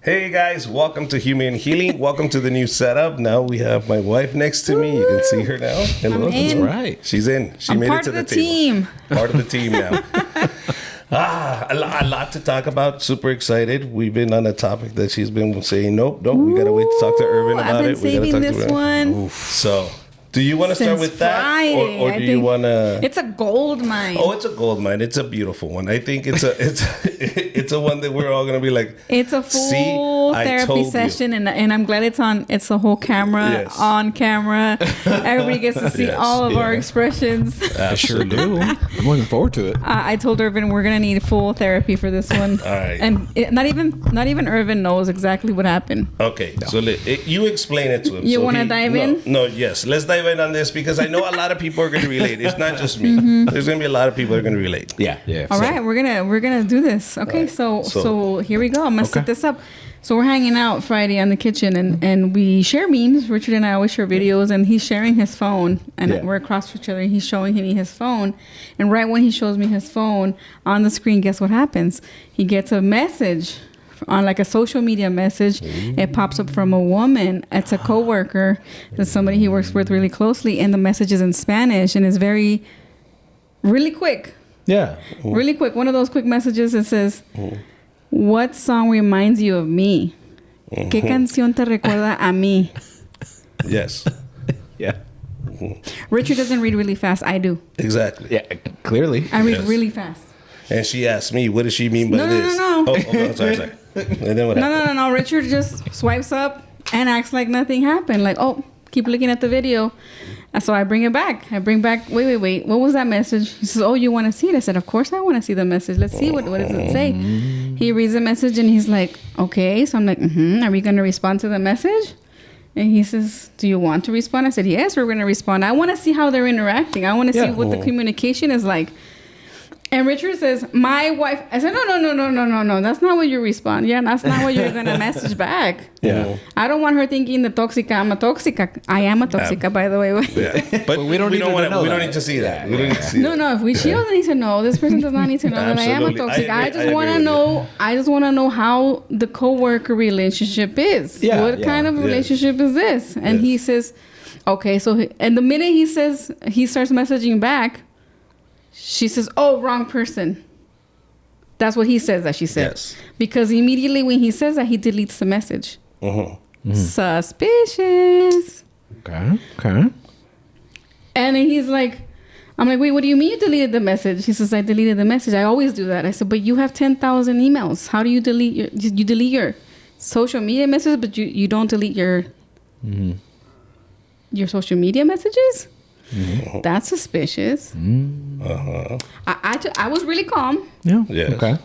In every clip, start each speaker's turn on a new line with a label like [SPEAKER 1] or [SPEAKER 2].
[SPEAKER 1] Hey guys, welcome to Human Healing. Welcome to the new setup. Now we have my wife next to me. You can see her now. Hello.
[SPEAKER 2] That's
[SPEAKER 1] right. She's in. She made it to the table. Part of the team now. A lot to talk about. Super excited. We've been on a topic that she's been saying, nope. We got to wait to talk to Irvin about
[SPEAKER 2] I've been
[SPEAKER 1] it.
[SPEAKER 2] saving this one.
[SPEAKER 1] Oof. So, do you want to start with that, or do you want to?
[SPEAKER 2] It's a gold mine.
[SPEAKER 1] Oh, it's a gold mine. It's a beautiful one. I think it's a one that we're all gonna be like.
[SPEAKER 2] It's a full therapy session, and I'm glad it's on. It's the whole camera on camera. Everybody gets to see all of our expressions.
[SPEAKER 3] I sure do. I'm looking forward to it.
[SPEAKER 2] I told Irvin we're gonna need full therapy for this one.
[SPEAKER 1] All right.
[SPEAKER 2] And not even Irvin knows exactly what happened.
[SPEAKER 1] Okay, so you explain it to him.
[SPEAKER 2] You want to dive in?
[SPEAKER 1] No, yes. Let's dive in on this because I know a lot of people are going to relate. It's not just me. Mm-hmm. There's going to be a lot of people that are going to relate.
[SPEAKER 3] Yeah.
[SPEAKER 2] All right, we're gonna do this. Okay, right. So here we go. I'm gonna set this up. So we're hanging out Friday on the kitchen, and we share memes. Richard and I always share videos, and he's sharing his phone, and we're across from each other, and he's showing me his phone. And right when he shows me his phone on the screen, guess what happens? He gets a message on like a social media message. It pops up from a woman. It's a coworker. That's somebody he works with really closely, and the message is in Spanish, and it's really quick.
[SPEAKER 3] Yeah.
[SPEAKER 2] Really quick. One of those quick messages that says, what song reminds you of me? ¿Qué canción te recuerda a mí?
[SPEAKER 1] Yes.
[SPEAKER 3] Yeah.
[SPEAKER 2] Richard doesn't read really fast. I do.
[SPEAKER 1] Exactly.
[SPEAKER 3] Yeah, clearly.
[SPEAKER 2] I read really fast.
[SPEAKER 1] And she asked me, what does she mean by this?
[SPEAKER 2] No.
[SPEAKER 1] Oh, sorry. And then what happened?
[SPEAKER 2] No. Richard just swipes up and acts like nothing happened. Like, oh, keep looking at the video. So I bring it back. Wait. What was that message? He says, oh, you want to see it? I said, of course I want to see the message. Let's see. What does it say? He reads the message and he's like, okay. So I'm like, are we going to respond to the message? And he says, do you want to respond? I said, yes, we're going to respond. I want to see how they're interacting. I want to see what the communication is like. And Richard says, my wife. I said, no. That's not what you respond. Yeah, that's not what you're going to message back.
[SPEAKER 3] Yeah.
[SPEAKER 2] I don't want her thinking the toxica. I'm a toxica. I am a toxica, by the way.
[SPEAKER 1] Yeah. But we don't need to see that. We don't need to see that.
[SPEAKER 2] No. She doesn't need to know. This person does not need to know that I am a toxica. I just want to know. I just want to know how the coworker relationship is.
[SPEAKER 3] Yeah,
[SPEAKER 2] what kind of relationship is this? And he says, okay. So, and the minute he starts messaging back, she says, oh, wrong person. That's what he says that she said. Yes. Because immediately when he says that, he deletes the message. Suspicious.
[SPEAKER 3] Okay.
[SPEAKER 2] And he's like, I'm like, wait, what do you mean you deleted the message? He says, I deleted the message. I always do that. I said, but you have 10,000 emails. How do you delete your social media messages, but you don't delete your social media messages? That's suspicious. I was really calm.
[SPEAKER 3] Yeah. Okay.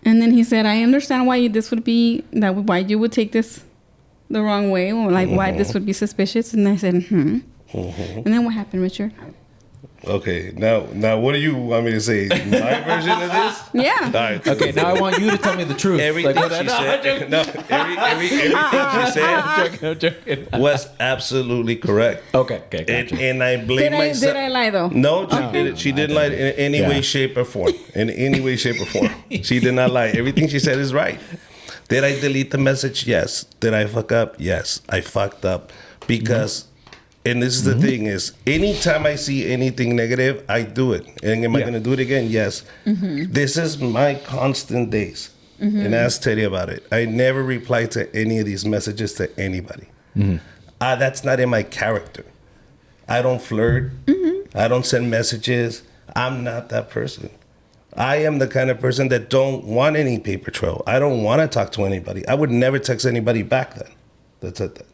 [SPEAKER 2] And then he said, I understand why why you would take this the wrong way, or like why this would be suspicious. And I said, And then what happened, Richard?
[SPEAKER 1] Okay, now what do you want me to say? My version of this?
[SPEAKER 2] Yeah.
[SPEAKER 1] All right.
[SPEAKER 3] Okay, now I want you to tell me the truth.
[SPEAKER 1] Everything she said was absolutely correct.
[SPEAKER 3] Okay, gotcha.
[SPEAKER 1] And I blame myself.
[SPEAKER 2] Did I lie though?
[SPEAKER 1] No, she didn't lie in any way, shape, or form. In any way, shape, or form. She did not lie. Everything she said is right. Did I delete the message? Yes. Did I fuck up? Yes, I fucked up because... And this is the thing is, anytime I see anything negative, I do it. And am I going to do it again? Yes. This is my constant days. And ask Teddy about it. I never reply to any of these messages to anybody. That's not in my character. I don't flirt. I don't send messages. I'm not that person. I am the kind of person that don't want any paper trail. I don't want to talk to anybody. I would never text anybody back then. That's it.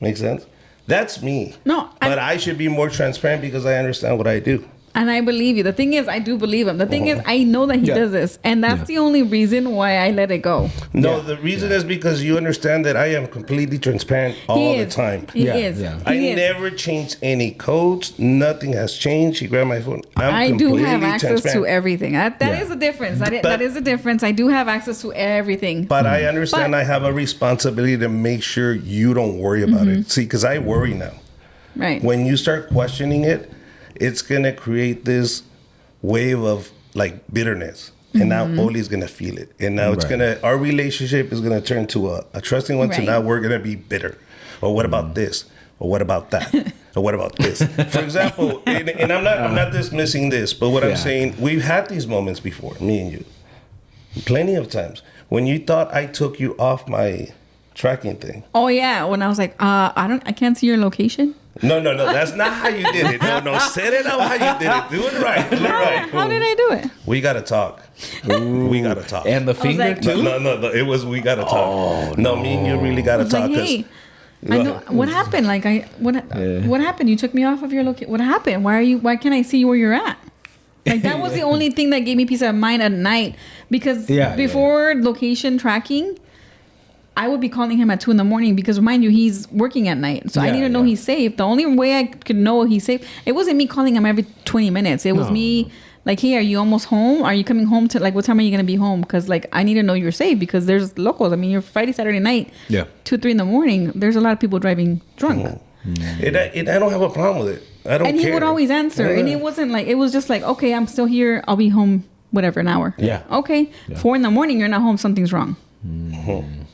[SPEAKER 1] Make sense? That's me.
[SPEAKER 2] No.
[SPEAKER 1] But I should be more transparent because I understand what I do.
[SPEAKER 2] And I believe you. The thing is, I do believe him. The thing is, I know that he does this. And that's the only reason why I let it go.
[SPEAKER 1] No, the reason is because you understand that I am completely transparent all the time.
[SPEAKER 2] He is.
[SPEAKER 1] I never changed any codes. Nothing has changed. He grabbed my phone.
[SPEAKER 2] I do have access to everything. That is the difference. That is the difference. I do have access to everything.
[SPEAKER 1] But I understand I have a responsibility to make sure you don't worry about it. See, because I worry now.
[SPEAKER 2] Right.
[SPEAKER 1] When you start questioning it, it's going to create this wave of like bitterness. And now Oli's gonna feel it, and now it's our relationship is gonna turn to a trusting one. So now we're gonna be bitter. Or what about this? Or what about that? Or what about this? For example, and I'm not dismissing this, but what I'm saying, we've had these moments before, me and you, plenty of times when you thought I took you off my tracking thing.
[SPEAKER 2] Oh yeah, when I was like, I can't see your location.
[SPEAKER 1] No, that's not how you did it. No, set it up how you did it. Do it right.
[SPEAKER 2] How did I do it?
[SPEAKER 1] We gotta talk. We gotta talk.
[SPEAKER 3] And the finger
[SPEAKER 2] like,
[SPEAKER 3] too?
[SPEAKER 1] No. It was we gotta talk. Oh, no, me and you really gotta talk.
[SPEAKER 2] Like, hey, I know what happened. Like what happened? You took me off of your location. What happened? Why can't I see where you're at? Like that was the only thing that gave me peace of mind at night, because before location tracking, I would be calling him at 2 a.m. because, mind you, he's working at night. So I need to know he's safe. The only way I could know he's safe, it wasn't me calling him every 20 minutes. It was me like, hey, are you almost home? Are you coming home to, like, what time are you going to be home? Because, like, I need to know you're safe, because there's locals. I mean, you're Friday, Saturday night, 2, 3 in. There's a lot of people driving drunk.
[SPEAKER 1] And I don't have a problem with it. I don't care.
[SPEAKER 2] And he would always answer. And it wasn't like, it was just like, okay, I'm still here. I'll be home, whatever, an hour.
[SPEAKER 3] Yeah.
[SPEAKER 2] Okay. 4 a.m, you're not home. Something's wrong.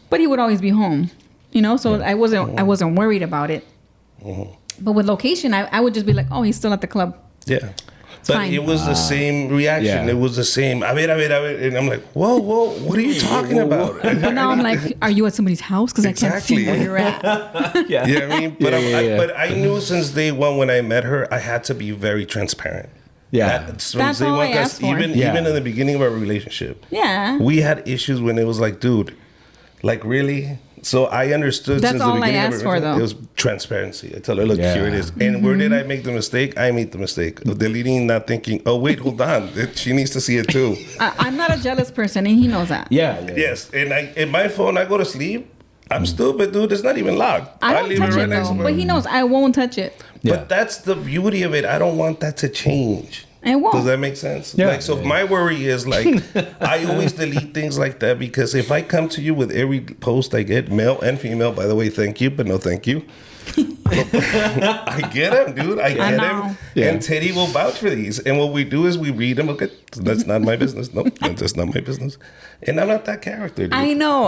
[SPEAKER 2] But he would always be home, so I wasn't worried about it. But with location, I would just be like, oh, he's still at the club.
[SPEAKER 1] Yeah. But fine. It was the same reaction. It was the same. I mean, and I'm like, whoa, what are you talking about?
[SPEAKER 2] But now I'm like, are you at somebody's house? Because I can't see where you're at.
[SPEAKER 1] I mean, but but I knew since day one when I met her, I had to be very transparent.
[SPEAKER 2] Yeah, that's all I asked for.
[SPEAKER 1] Even in the beginning of our relationship,
[SPEAKER 2] we
[SPEAKER 1] had issues when it was like, dude, like really. So I understood.
[SPEAKER 2] That's all I asked for, though.
[SPEAKER 1] It was transparency. I tell her, look, here it is. And where did I make the mistake? I made the mistake of deleting, not thinking, oh, wait, hold on. She needs to see it too.
[SPEAKER 2] I'm not a jealous person, and he knows that.
[SPEAKER 1] Yes. And in my phone, I go to sleep. I'm stupid, dude. It's not even locked.
[SPEAKER 2] I don't touch it, though. But he knows I won't touch it.
[SPEAKER 1] But that's the beauty of it. I don't want that to change.
[SPEAKER 2] It won't.
[SPEAKER 1] Does that make sense? So my worry is like, I always delete things like that, because if I come to you with every post I get, male and female, by the way, thank you, but no thank you. I get him, dude. I get him. Yeah. And Teddy will vouch for these. And what we do is we read them. Okay, that's not my business. Nope, that's just not my business. And I'm not that character, dude.
[SPEAKER 2] I know.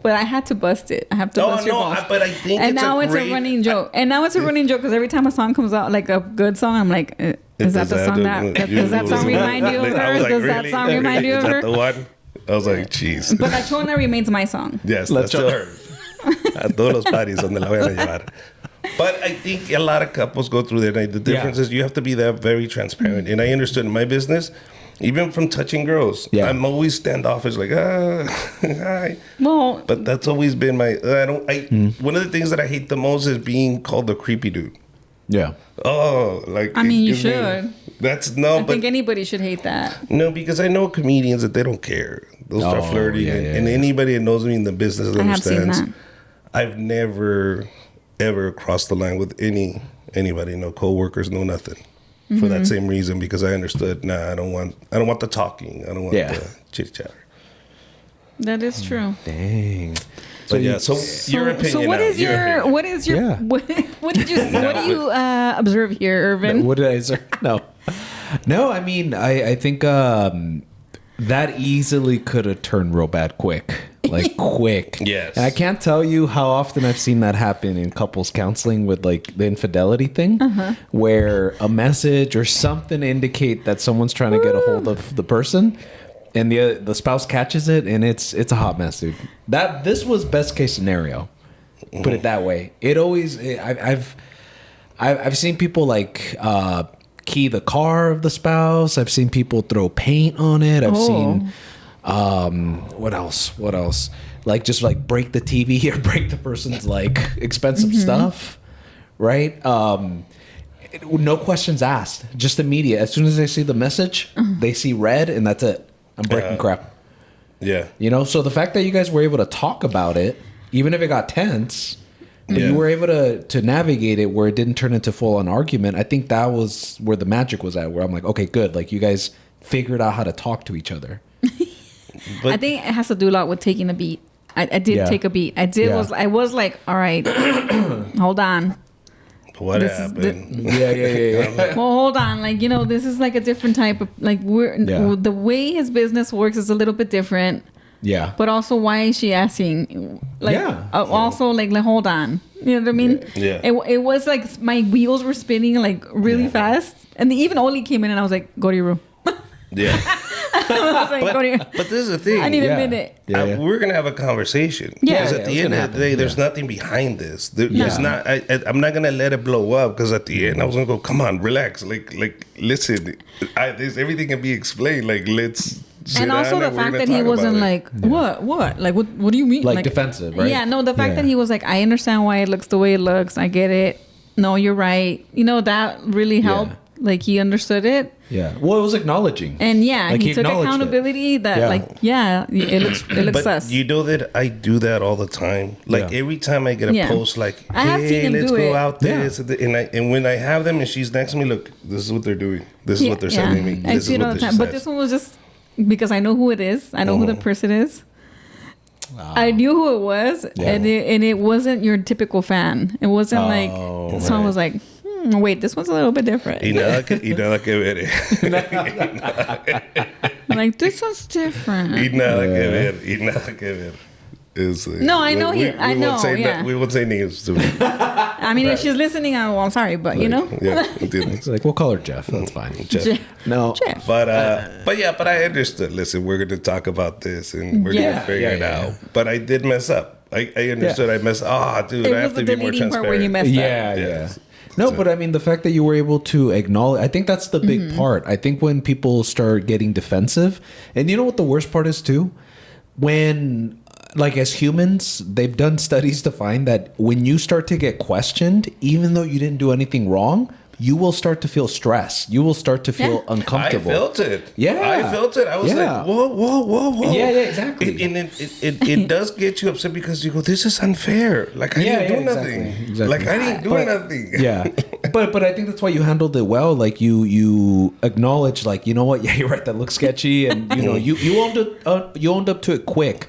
[SPEAKER 2] But I had to bust it. I have to bust your balls.
[SPEAKER 1] But I think
[SPEAKER 2] and now it's a running joke. And now it's a running joke, because every time a song comes out, like a good song, I'm like, is that the song does that song remind you of her?
[SPEAKER 1] Like,
[SPEAKER 2] does that song remind you of her?
[SPEAKER 1] Is that the one? I was like, jeez.
[SPEAKER 2] But La Chona remains my song.
[SPEAKER 1] Yes, that's still her. A todos los parties donde la vayan a llevar. But I think a lot of couples go through that. The difference is you have to be that very transparent. And I understood in my business, even from touching girls, I'm always standoffish, like, hi.
[SPEAKER 2] Well,
[SPEAKER 1] but that's always been my. One of the things that I hate the most is being called the creepy dude.
[SPEAKER 3] Yeah.
[SPEAKER 1] Oh, like.
[SPEAKER 2] I mean, you should.
[SPEAKER 1] I
[SPEAKER 2] think anybody should hate that.
[SPEAKER 1] No, because I know comedians that they don't care. They'll start flirting, and anybody that knows me in the business understands.
[SPEAKER 2] Seen that.
[SPEAKER 1] I've never ever crossed the line with anybody, no coworkers, no nothing, for that same reason, because I understood. I don't want the talking. I don't want the chit chatter.
[SPEAKER 2] That is true.
[SPEAKER 3] Dang.
[SPEAKER 1] So your opinion.
[SPEAKER 2] So what did you observe here, Irvin?
[SPEAKER 3] What did I observe? No. I mean, I think that easily could have turned real bad quick. Like quick.
[SPEAKER 1] Yes.
[SPEAKER 3] And I can't tell you how often I've seen that happen in couples counseling with like the infidelity thing, where a message or something indicate that someone's trying to get a hold of the person, and the spouse catches it, and it's a hot mess, dude. This was best case scenario. Put it that way. It always. I've seen people like key the car of the spouse. I've seen people throw paint on it. I've seen. What else? Like just like break the TV or break the person's like expensive stuff, right? No questions asked, just immediate. As soon as they see the message, they see red, and that's it. I'm breaking crap.
[SPEAKER 1] Yeah.
[SPEAKER 3] So the fact that you guys were able to talk about it, even if it got tense, but you were able to navigate it where it didn't turn into full on argument. I think that was where the magic was at, where I'm like, okay, good. Like you guys figured out how to talk to each other.
[SPEAKER 2] But I think it has to do a lot with taking a beat. I did take a beat. I was like, all right, hold on.
[SPEAKER 1] What happened?
[SPEAKER 3] Yeah.
[SPEAKER 2] Well, hold on. Like, you know, this is like a different type of, like, the way his business works is a little bit different.
[SPEAKER 3] Yeah.
[SPEAKER 2] But also, why is she asking? Like, also, like, hold on. You know what I mean?
[SPEAKER 1] Yeah.
[SPEAKER 2] It was like my wheels were spinning like really fast. And even Oli came in and I was like, go to your room.
[SPEAKER 1] Yeah.
[SPEAKER 2] I was like, go to your...
[SPEAKER 1] But this is the thing.
[SPEAKER 2] I need a minute.
[SPEAKER 1] We're going to have a conversation.
[SPEAKER 2] Yeah.
[SPEAKER 1] Because at the end of the day, there's nothing behind this. There's not. I'm not going to let it blow up because at the end, I was going to go, come on, relax. Like listen, everything can be explained. Like, let's...
[SPEAKER 2] And also the fact that he wasn't like, what? Like, what do you mean?
[SPEAKER 3] Like defensive, right?
[SPEAKER 2] Yeah, no, the fact that he was like, I understand why it looks the way it looks. I get it. No, you're right. You know, that really helped.
[SPEAKER 3] Yeah.
[SPEAKER 2] Like, he understood it.
[SPEAKER 3] Yeah. Well, it was acknowledging.
[SPEAKER 2] And
[SPEAKER 3] like,
[SPEAKER 2] he took accountability that it looks
[SPEAKER 1] but
[SPEAKER 2] sus.
[SPEAKER 1] you know that I do that all the time. Like every time I get a post like, hey, let's go out there. And when I have them and she's next to me, look, this is what they're doing. This is what they're sending me.
[SPEAKER 2] I see it all the time. But this one was just because I know who it is. I know who the person is. I knew who it was, and it wasn't your typical fan. It wasn't so I was like, wait, this one's a little bit different.
[SPEAKER 1] Like,
[SPEAKER 2] like, this one's different. No, I know I know.
[SPEAKER 1] We won't say names.
[SPEAKER 2] I mean, if she's listening, I'm sorry, but you know.
[SPEAKER 3] It's like, we'll call her Jeff. That's fine.
[SPEAKER 1] Jeff.
[SPEAKER 3] No.
[SPEAKER 2] Jeff.
[SPEAKER 1] But I understood. Listen, we're going to talk about this and we're going to figure it out. But I did mess up. I understood. I messed up. Oh, dude, I have to be more transparent. Part where you messed
[SPEAKER 2] up.
[SPEAKER 3] Yeah. No, but I mean, the fact that you were able to acknowledge, I think that's the big part. I think when people start getting defensive, and you know what the worst part is too? When, like, as humans, they've done studies to find that when you start to get questioned, even though you didn't do anything wrong, you will start to feel stress. You will start to feel uncomfortable.
[SPEAKER 1] I felt it.
[SPEAKER 3] Yeah.
[SPEAKER 1] I felt it. I was like, whoa.
[SPEAKER 3] Yeah, exactly.
[SPEAKER 1] And it does get you upset because you go, this is unfair. Like, I didn't do nothing.
[SPEAKER 3] Exactly.
[SPEAKER 1] Like, I didn't do nothing.
[SPEAKER 3] Yeah. But I think that's why you handled it well. Like, you acknowledge, like, you know what? Yeah, you're right. That looks sketchy. And, you know, you owned up to it quick.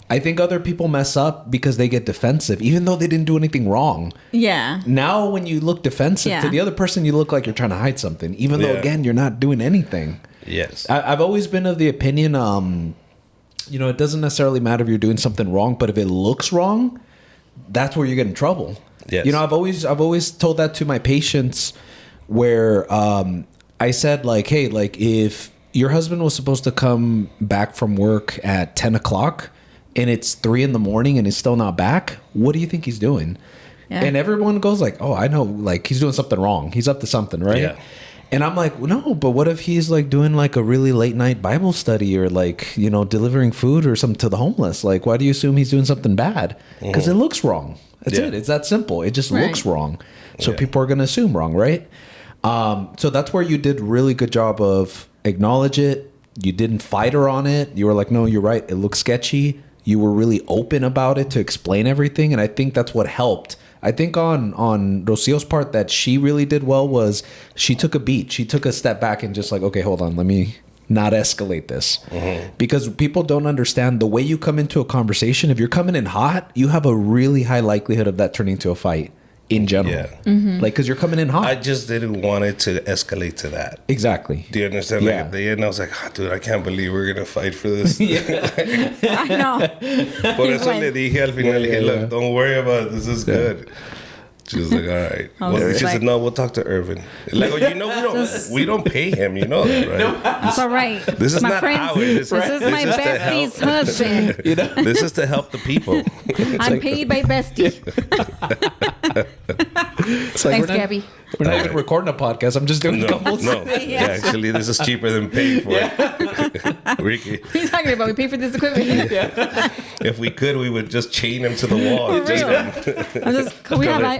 [SPEAKER 3] I think other people mess up because they get defensive, even though they didn't do anything wrong.
[SPEAKER 2] Yeah.
[SPEAKER 3] Now, when you look defensive to the other person, you look like you're trying to hide something, even though, again, you're not doing anything.
[SPEAKER 1] Yes.
[SPEAKER 3] I've always been of the opinion, you know, it doesn't necessarily matter if you're doing something wrong, but if it looks wrong, that's where you get in trouble.
[SPEAKER 1] Yes.
[SPEAKER 3] You know, I've always told that to my patients where I said, like, hey, like, if your husband was supposed to come back from work at 10 o'clock, and it's 3 a.m. and he's still not back, what do you think he's doing? Yeah. And everyone goes like, oh, I know, like, he's doing something wrong. He's up to something, right? Yeah. And I'm like, no, but what if he's like doing like a really late night Bible study or like, you know, delivering food or something to the homeless? Like, why do you assume he's doing something bad? Because it looks wrong. That's it. It's that simple. It just looks wrong. So people are going to assume wrong, right? So that's where you did really good job of acknowledge it. You didn't fight her on it. You were like, no, you're right. It looks sketchy. You were really open about it to explain everything. And I think that's what helped. I think on Rocio's part that she really did well was she took a beat. She took a step back and just like, okay, hold on. Let me not escalate this. Because people don't understand the way you come into a conversation. If you're coming in hot, you have a really high likelihood of that turning into a fight. In general, like, because you're coming in hot.
[SPEAKER 1] I just didn't want it to escalate to that.
[SPEAKER 3] Exactly.
[SPEAKER 1] Do you understand? Like at the end, I was like, oh, dude, I can't believe we're gonna fight for this.
[SPEAKER 2] I know.
[SPEAKER 1] Por eso le dije al final, look, don't worry about it. This is good. She was like, all right. Well, she said, no, we'll talk to Irvin. Like, well, you know, we don't pay him. You know that, right?
[SPEAKER 2] That's all right.
[SPEAKER 1] This is
[SPEAKER 2] my
[SPEAKER 1] not
[SPEAKER 2] friends, this is my bestie's husband.
[SPEAKER 1] You know? This is to help the people.
[SPEAKER 2] I'm paid by bestie. Thanks, Gabby.
[SPEAKER 3] We're not even recording a podcast. I'm just doing couples.
[SPEAKER 1] No, actually, this is cheaper than paying for it. Ricky.
[SPEAKER 2] What are you talking about? We pay for this equipment.
[SPEAKER 1] If we could, we would just chain him to the wall.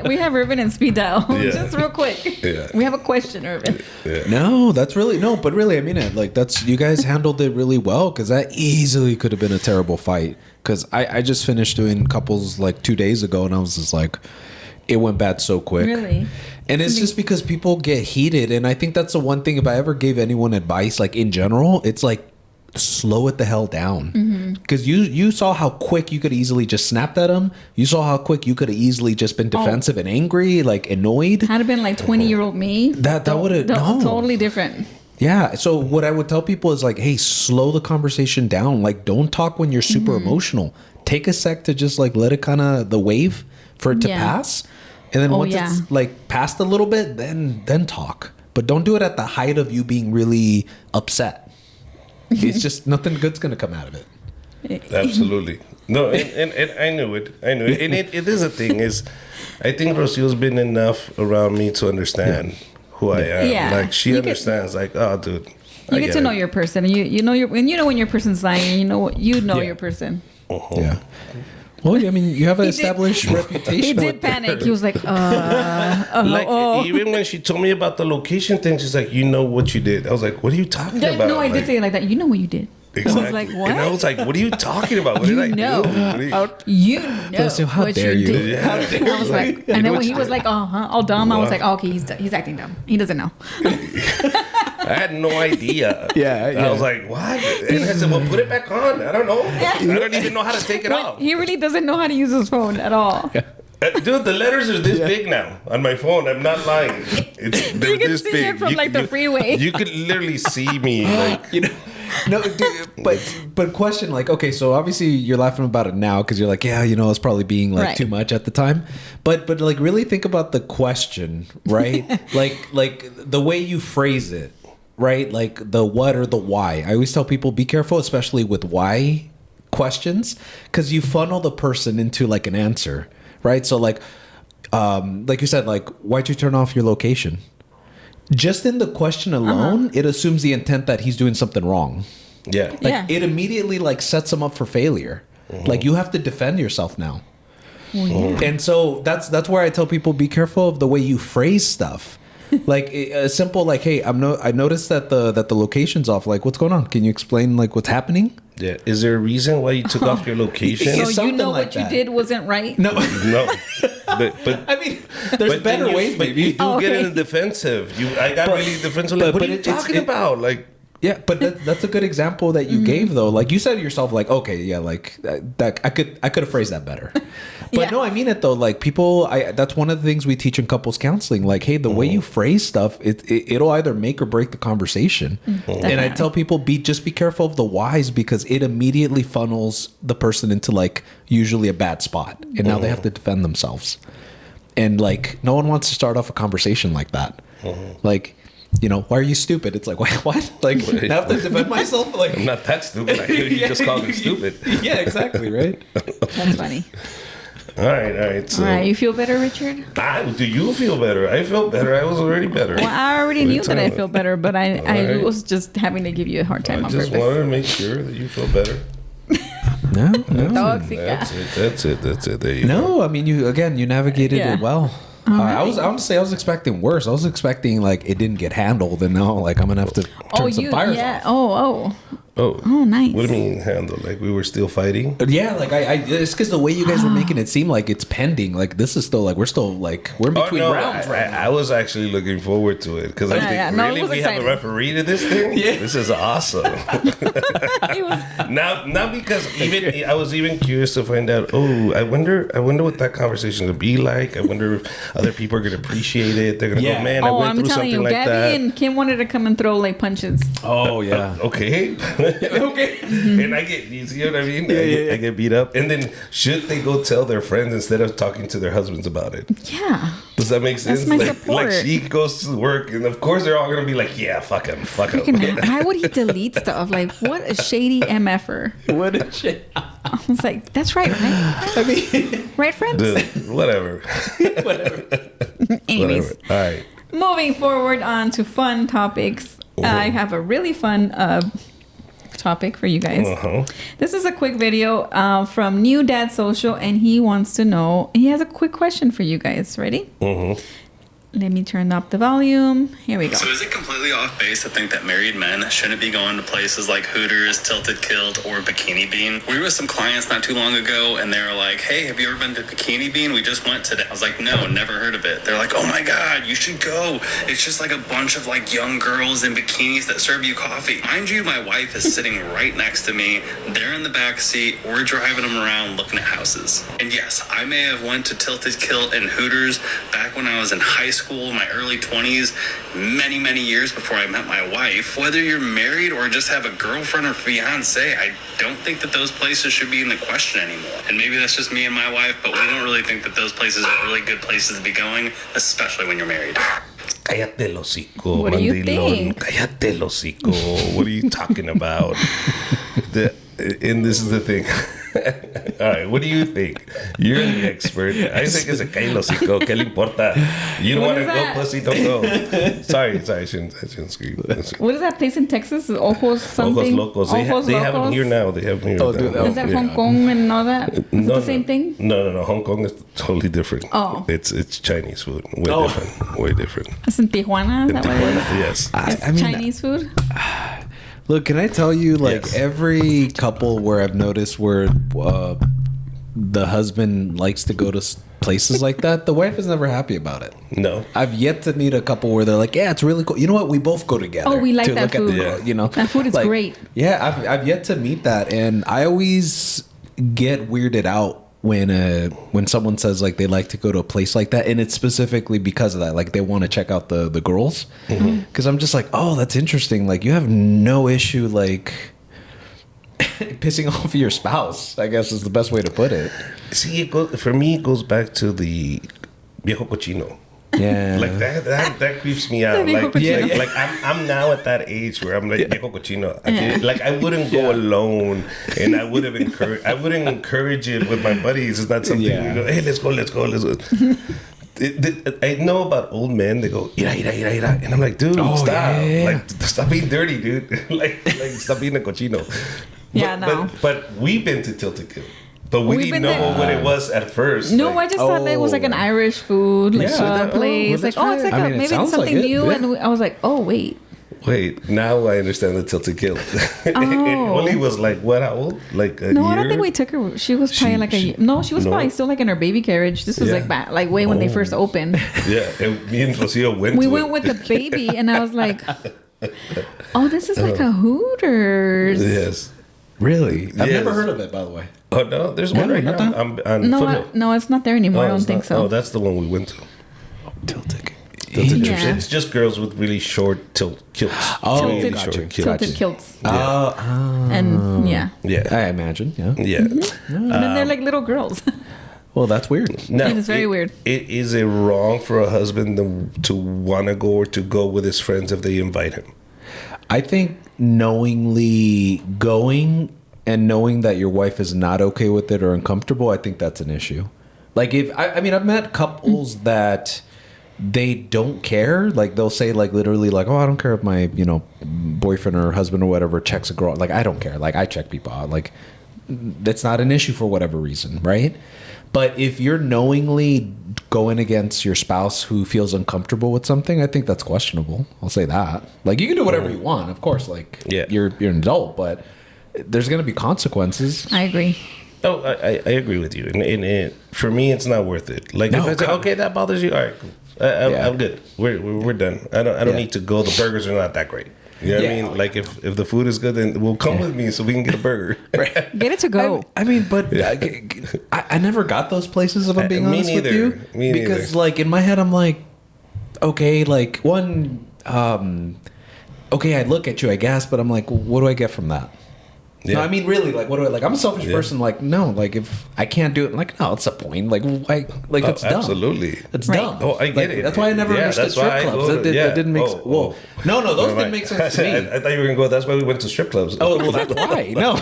[SPEAKER 2] We have Irvin and speed dial. Just real quick. We have a question, Irvin.
[SPEAKER 3] No, that's really but really, I mean it. Like, that's, you guys handled it really well, because that easily could have been a terrible fight. Because I just finished doing couples like 2 days ago, and I was just like, it went bad so quick.
[SPEAKER 2] Really?
[SPEAKER 3] And it's just because people get heated. And I think that's the one thing, if I ever gave anyone advice, like in general, it's like, slow it the hell down. Because you saw how quick you could easily just snapped at him. You saw how quick you could have easily just been defensive and angry, like annoyed.
[SPEAKER 2] Had it been like 20-year-old me,
[SPEAKER 3] that would have
[SPEAKER 2] totally different.
[SPEAKER 3] Yeah. So what I would tell people is like, hey, slow the conversation down. Like, don't talk when you're super emotional. Take a sec to just like let it kind of the wave for it to pass, and then once it's like passed a little bit, then talk. But don't do it at the height of you being really upset. It's just nothing good's gonna come out of it.
[SPEAKER 1] Absolutely. No, and I knew it. And it is a thing. Is I think Rocio's been enough around me to understand who I am.
[SPEAKER 2] Yeah.
[SPEAKER 1] Like she understands. Like, oh, dude.
[SPEAKER 2] You get to know your person. You know when your person's lying. You know your person.
[SPEAKER 3] Yeah. Well, I mean, you have an established reputation.
[SPEAKER 2] He did panic. He was like,
[SPEAKER 1] even when she told me about the location thing, she's like, you know what you did. I was like, what are you talking about?
[SPEAKER 2] No, I did say it like that. You know what you did.
[SPEAKER 1] Exactly.
[SPEAKER 2] I was like, what?
[SPEAKER 1] And I was like, what are you talking about? What did I do?
[SPEAKER 2] You know
[SPEAKER 3] So how
[SPEAKER 2] what
[SPEAKER 3] dare
[SPEAKER 2] you
[SPEAKER 3] you?
[SPEAKER 2] did.
[SPEAKER 1] Yeah.
[SPEAKER 2] I was like, and then when he was like, all dumb, I was like, oh, okay, he's acting dumb. He doesn't know.
[SPEAKER 1] I had no idea.
[SPEAKER 3] Yeah.
[SPEAKER 1] I was like, what? And I said, well, put it back on. I don't know. I don't even know how to take it off.
[SPEAKER 2] He really doesn't know how to use his phone at all.
[SPEAKER 1] Dude, the letters are this big now on my phone. I'm not lying. They're
[SPEAKER 2] You can
[SPEAKER 1] this
[SPEAKER 2] see
[SPEAKER 1] big.
[SPEAKER 2] it from like the freeway.
[SPEAKER 1] You could literally see me. Like,
[SPEAKER 3] You know, no, dude, but question, like, okay, so obviously you're laughing about it now because you're like, yeah, you know, it's probably being like too much at the time, but like really think about the question, right? like the way you phrase it, right? Like the what or the why. I always tell people be careful, especially with why questions, because you funnel the person into like an answer, right? So like you said, like, why'd you turn off your location? Just in the question alone, it assumes the intent that he's doing something wrong.
[SPEAKER 1] yeah.
[SPEAKER 3] Like it immediately like sets him up for failure. Like you have to defend yourself now. And so that's where I tell people be careful of the way you phrase stuff. Like a simple like, hey, I noticed that the location's off. Like, what's going on? Can you explain like what's happening?
[SPEAKER 1] Yeah. Is there a reason why you took off your location?
[SPEAKER 2] So you
[SPEAKER 3] something
[SPEAKER 2] know
[SPEAKER 3] like
[SPEAKER 2] what you
[SPEAKER 3] that.
[SPEAKER 2] did wasn't right?
[SPEAKER 3] No.
[SPEAKER 1] No. But
[SPEAKER 3] I mean, there's better ways,
[SPEAKER 1] but
[SPEAKER 3] maybe.
[SPEAKER 1] you do get
[SPEAKER 2] okay.
[SPEAKER 1] in the defensive. I got really defensive. Like, what are you talking about? Like,
[SPEAKER 3] Yeah, but that's a good example that you gave though. Like you said to yourself, like, okay, yeah, like that I could have phrased that better. But no, I mean it though. Like people, that's one of the things we teach in couples counseling. Like, hey, the way you phrase stuff, it'll either make or break the conversation. And I tell people, be careful of the whys because it immediately funnels the person into like usually a bad spot, and now they have to defend themselves. And like, no one wants to start off a conversation like that. Like, you know, why are you stupid? It's like, what? Like, I have to defend myself? Like,
[SPEAKER 1] I'm not that stupid. I hear you just called me stupid.
[SPEAKER 3] Yeah, exactly, right?
[SPEAKER 2] That's funny.
[SPEAKER 1] All right. So,
[SPEAKER 2] All right, you feel better, Richard?
[SPEAKER 1] do you feel better? I felt better. I was already better.
[SPEAKER 2] Well, I already knew that I feel better, but I
[SPEAKER 1] right.
[SPEAKER 2] was just having to give you a hard time
[SPEAKER 1] I
[SPEAKER 2] on
[SPEAKER 1] just
[SPEAKER 2] purpose.
[SPEAKER 1] wanted to make sure that you feel better.
[SPEAKER 3] No.
[SPEAKER 1] That's it. There you go.
[SPEAKER 3] No, I mean, you navigated
[SPEAKER 2] Yeah.
[SPEAKER 3] it well. I was expecting worse. I was expecting like it didn't get handled, and now like I'm gonna have to turn some fires off.
[SPEAKER 2] Oh, nice.
[SPEAKER 1] What do you mean handle? Like we were still fighting?
[SPEAKER 3] Yeah, like it's because the way you guys were making it seem like it's pending. Like this is still like we're in between rounds.
[SPEAKER 1] I was actually looking forward to it because I think really we have a referee to this thing. Yeah. This is awesome. Now because even I was even curious to find out. Oh, I wonder what that conversation would be like. I wonder if other people are gonna appreciate it. They're gonna go, man, I went through something like that.
[SPEAKER 2] Gabby and Kim wanted to come and throw like punches.
[SPEAKER 3] Oh yeah.
[SPEAKER 1] Okay. Okay. And I get, you see what I mean? I get beat up. And then should they go tell their friends instead of talking to their husbands about it?
[SPEAKER 2] Yeah.
[SPEAKER 1] Does that make sense?
[SPEAKER 2] That's my support.
[SPEAKER 1] Like she goes to work and of course they're all going to be like, yeah, fuck him.
[SPEAKER 2] Why would he delete stuff? Like, what a shady MFer.
[SPEAKER 3] What a shit.
[SPEAKER 2] I was like, that's right?
[SPEAKER 3] I mean,
[SPEAKER 2] right, friends?
[SPEAKER 1] Dude, whatever.
[SPEAKER 2] Anyways.
[SPEAKER 1] Whatever. All right.
[SPEAKER 2] Moving forward on to fun topics. I have a really fun topic for you guys. This is a quick video from New Dad Social, and he wants to know, he has a quick question for you guys. Ready? Let me turn up the volume. Here we go.
[SPEAKER 4] So is it completely off base to think that married men shouldn't be going to places like Hooters, Tilted Kilt, or Bikini Bean? We were with some clients not too long ago, and they were like, hey, have you ever been to Bikini Bean? We just went today. I was like, no, never heard of it. They're like, oh my God, you should go. It's just like a bunch of like young girls in bikinis that serve you coffee. Mind you, my wife is sitting right next to me. They're in the back seat. We're driving them around looking at houses. And yes, I may have went to Tilted Kilt and Hooters back when I was in high school, my early 20s, many years before I met my wife. Whether you're married or just have a girlfriend or fiance, I don't think that those places should be in the question anymore. And maybe that's just me and my wife, but we don't really think that those places are really good places to be going, especially when you're married.
[SPEAKER 1] Cállate el hocico,
[SPEAKER 2] What do you
[SPEAKER 1] mandilón.
[SPEAKER 2] think?
[SPEAKER 1] Cállate el hocico. What are you talking about? And this is the thing. All right, what do you think? You're the expert. I think it's a cállate el hocico. ¿Qué le importa? You don't
[SPEAKER 2] What
[SPEAKER 1] want to
[SPEAKER 2] is
[SPEAKER 1] go,
[SPEAKER 2] that?
[SPEAKER 1] pussy, don't go. Sorry, I shouldn't scream.
[SPEAKER 2] What is that place in Texas? Ojos something?
[SPEAKER 1] Ojos Locos. They have them
[SPEAKER 2] Locos?
[SPEAKER 1] here now. They have them here
[SPEAKER 3] Oh,
[SPEAKER 1] now.
[SPEAKER 3] dude,
[SPEAKER 2] Is that Hong Kong and all that? Is it the same thing?
[SPEAKER 1] No. Hong Kong is totally different.
[SPEAKER 2] Oh.
[SPEAKER 1] It's Chinese food. Way different.
[SPEAKER 2] It's in Tijuana? Is that what it is?
[SPEAKER 1] Yes.
[SPEAKER 2] It's Chinese food?
[SPEAKER 3] Look, can I tell you, like,
[SPEAKER 1] Yes.
[SPEAKER 3] every couple where I've noticed where the husband likes to go to places like that, the wife is never happy about it.
[SPEAKER 1] No.
[SPEAKER 3] I've yet to meet a couple where they're like, yeah, it's really cool. You know what? We both go together.
[SPEAKER 2] Oh, we like
[SPEAKER 3] to
[SPEAKER 2] that
[SPEAKER 3] look at
[SPEAKER 2] food.
[SPEAKER 3] the, you know,
[SPEAKER 2] That food is
[SPEAKER 3] like,
[SPEAKER 2] great.
[SPEAKER 3] Yeah, I've yet to meet that, and I always get weirded out when someone says like they like to go to a place like that, and it's specifically because of that, like they want to check out the girls, because I'm just like, oh, that's interesting. Like you have no issue like pissing off your spouse, I guess is the best way to put it.
[SPEAKER 1] See, for me, it goes back to the viejo cochino.
[SPEAKER 3] Yeah,
[SPEAKER 1] Like that creeps me out.
[SPEAKER 2] viejo
[SPEAKER 1] Like,
[SPEAKER 2] cochino.
[SPEAKER 1] like I'm now at that age where I'm like viejo cochino. Like I wouldn't go alone, and I wouldn't encourage it with my buddies. It's not something we go, hey, let's go. I know about old men. They go, ira, and I'm like, dude, stop!
[SPEAKER 3] yeah.
[SPEAKER 1] Like, stop being dirty, dude. like, stop being a cochino.
[SPEAKER 2] Yeah, no.
[SPEAKER 1] But we've been to Tilted Kilt. But we
[SPEAKER 2] We've
[SPEAKER 1] didn't
[SPEAKER 2] been
[SPEAKER 1] know
[SPEAKER 2] there.
[SPEAKER 1] what it was at first.
[SPEAKER 2] No,
[SPEAKER 1] Like,
[SPEAKER 2] I just thought it was like an Irish food like place.
[SPEAKER 3] let's
[SPEAKER 2] Like,
[SPEAKER 3] try
[SPEAKER 2] it's
[SPEAKER 3] it.
[SPEAKER 2] like
[SPEAKER 3] I mean, it
[SPEAKER 2] maybe it's
[SPEAKER 3] sounds
[SPEAKER 2] something
[SPEAKER 3] like it,
[SPEAKER 2] new.
[SPEAKER 3] yeah.
[SPEAKER 2] And I was like, oh, wait.
[SPEAKER 1] Wait, now I understand the Tilted Kilt. It only was like, what, how old? Like a
[SPEAKER 2] No,
[SPEAKER 1] year?
[SPEAKER 2] I don't think we took her. She was probably like a... No, she was probably still like in her baby carriage. This was
[SPEAKER 1] Yeah.
[SPEAKER 2] like back, like way when they first opened.
[SPEAKER 1] Yeah, and me and Rocio went
[SPEAKER 2] We
[SPEAKER 1] to
[SPEAKER 2] went
[SPEAKER 1] it.
[SPEAKER 2] with the baby and I was like, oh, this is like a Hooters.
[SPEAKER 1] Yes.
[SPEAKER 3] really? I've
[SPEAKER 1] Yes.
[SPEAKER 3] never heard of it, by the way.
[SPEAKER 1] Oh, no, there's one right
[SPEAKER 3] not
[SPEAKER 1] now.
[SPEAKER 3] that?
[SPEAKER 1] I'm on
[SPEAKER 2] No,
[SPEAKER 1] Foothill.
[SPEAKER 2] no, it's not there anymore. I don't
[SPEAKER 1] it's
[SPEAKER 2] think
[SPEAKER 1] not?
[SPEAKER 2] so.
[SPEAKER 1] Oh, that's the one we went to.
[SPEAKER 3] Tilted.
[SPEAKER 2] Yeah.
[SPEAKER 1] It's just girls with really short kilts.
[SPEAKER 3] Oh,
[SPEAKER 1] really
[SPEAKER 3] gotcha.
[SPEAKER 1] short kilts.
[SPEAKER 2] Tilted kilts.
[SPEAKER 3] Oh,
[SPEAKER 2] And yeah.
[SPEAKER 1] Yeah.
[SPEAKER 3] I imagine. Yeah.
[SPEAKER 1] Yeah.
[SPEAKER 2] And then they're like little girls.
[SPEAKER 3] Well, that's weird.
[SPEAKER 1] Now,
[SPEAKER 2] It is very weird.
[SPEAKER 1] Is it wrong for a husband to want to go or to go with his friends if they invite him?
[SPEAKER 3] I think knowingly going and knowing that your wife is not okay with it or uncomfortable, I think that's an issue. Like if I mean, I've met couples that they don't care. Like they'll say like literally like, oh, I don't care if my, boyfriend or husband or whatever checks a girl. Like I don't care. Like I check people out. Like that's not an issue for whatever reason, right? But if you're knowingly going against your spouse who feels uncomfortable with something, I think that's questionable. I'll say that. Like you can do whatever you want, of course. Like you're an adult, but there's going to be consequences.
[SPEAKER 2] I agree.
[SPEAKER 1] Oh, I agree with you. And for me, it's not worth it. Like if I say, okay, that bothers you, all right, cool. I'm good. We're done. I don't need to go. The burgers are not that great. You know what I mean? Like if the food is good, then well, come with me so we can get a burger.
[SPEAKER 2] Get it to go.
[SPEAKER 3] I mean, but I never got those places, if I'm being
[SPEAKER 1] Me
[SPEAKER 3] honest
[SPEAKER 1] neither.
[SPEAKER 3] with you.
[SPEAKER 1] Me neither.
[SPEAKER 3] Because like in my head, I'm like, okay, like one, okay, I look at you, I guess, but I'm like, what do I get from that?
[SPEAKER 1] Yeah.
[SPEAKER 3] No, I mean, really, like, what do I like? I'm a selfish person. Like, no, like, if I can't do it, like, no, it's a point. Like, why? Like, it's dumb.
[SPEAKER 1] Absolutely.
[SPEAKER 3] It's
[SPEAKER 2] Right.
[SPEAKER 3] dumb.
[SPEAKER 1] Oh, I get
[SPEAKER 3] Like,
[SPEAKER 1] it.
[SPEAKER 3] That's why I never
[SPEAKER 1] Yeah,
[SPEAKER 3] understood
[SPEAKER 1] that's why
[SPEAKER 3] strip
[SPEAKER 1] I
[SPEAKER 3] clubs.
[SPEAKER 1] go
[SPEAKER 3] That
[SPEAKER 1] to- yeah.
[SPEAKER 3] didn't make sense. Whoa. No, those
[SPEAKER 1] Never
[SPEAKER 3] didn't make sense to me.
[SPEAKER 1] I thought you were gonna go. That's why we went to strip clubs.
[SPEAKER 3] Oh, well, that's why. No.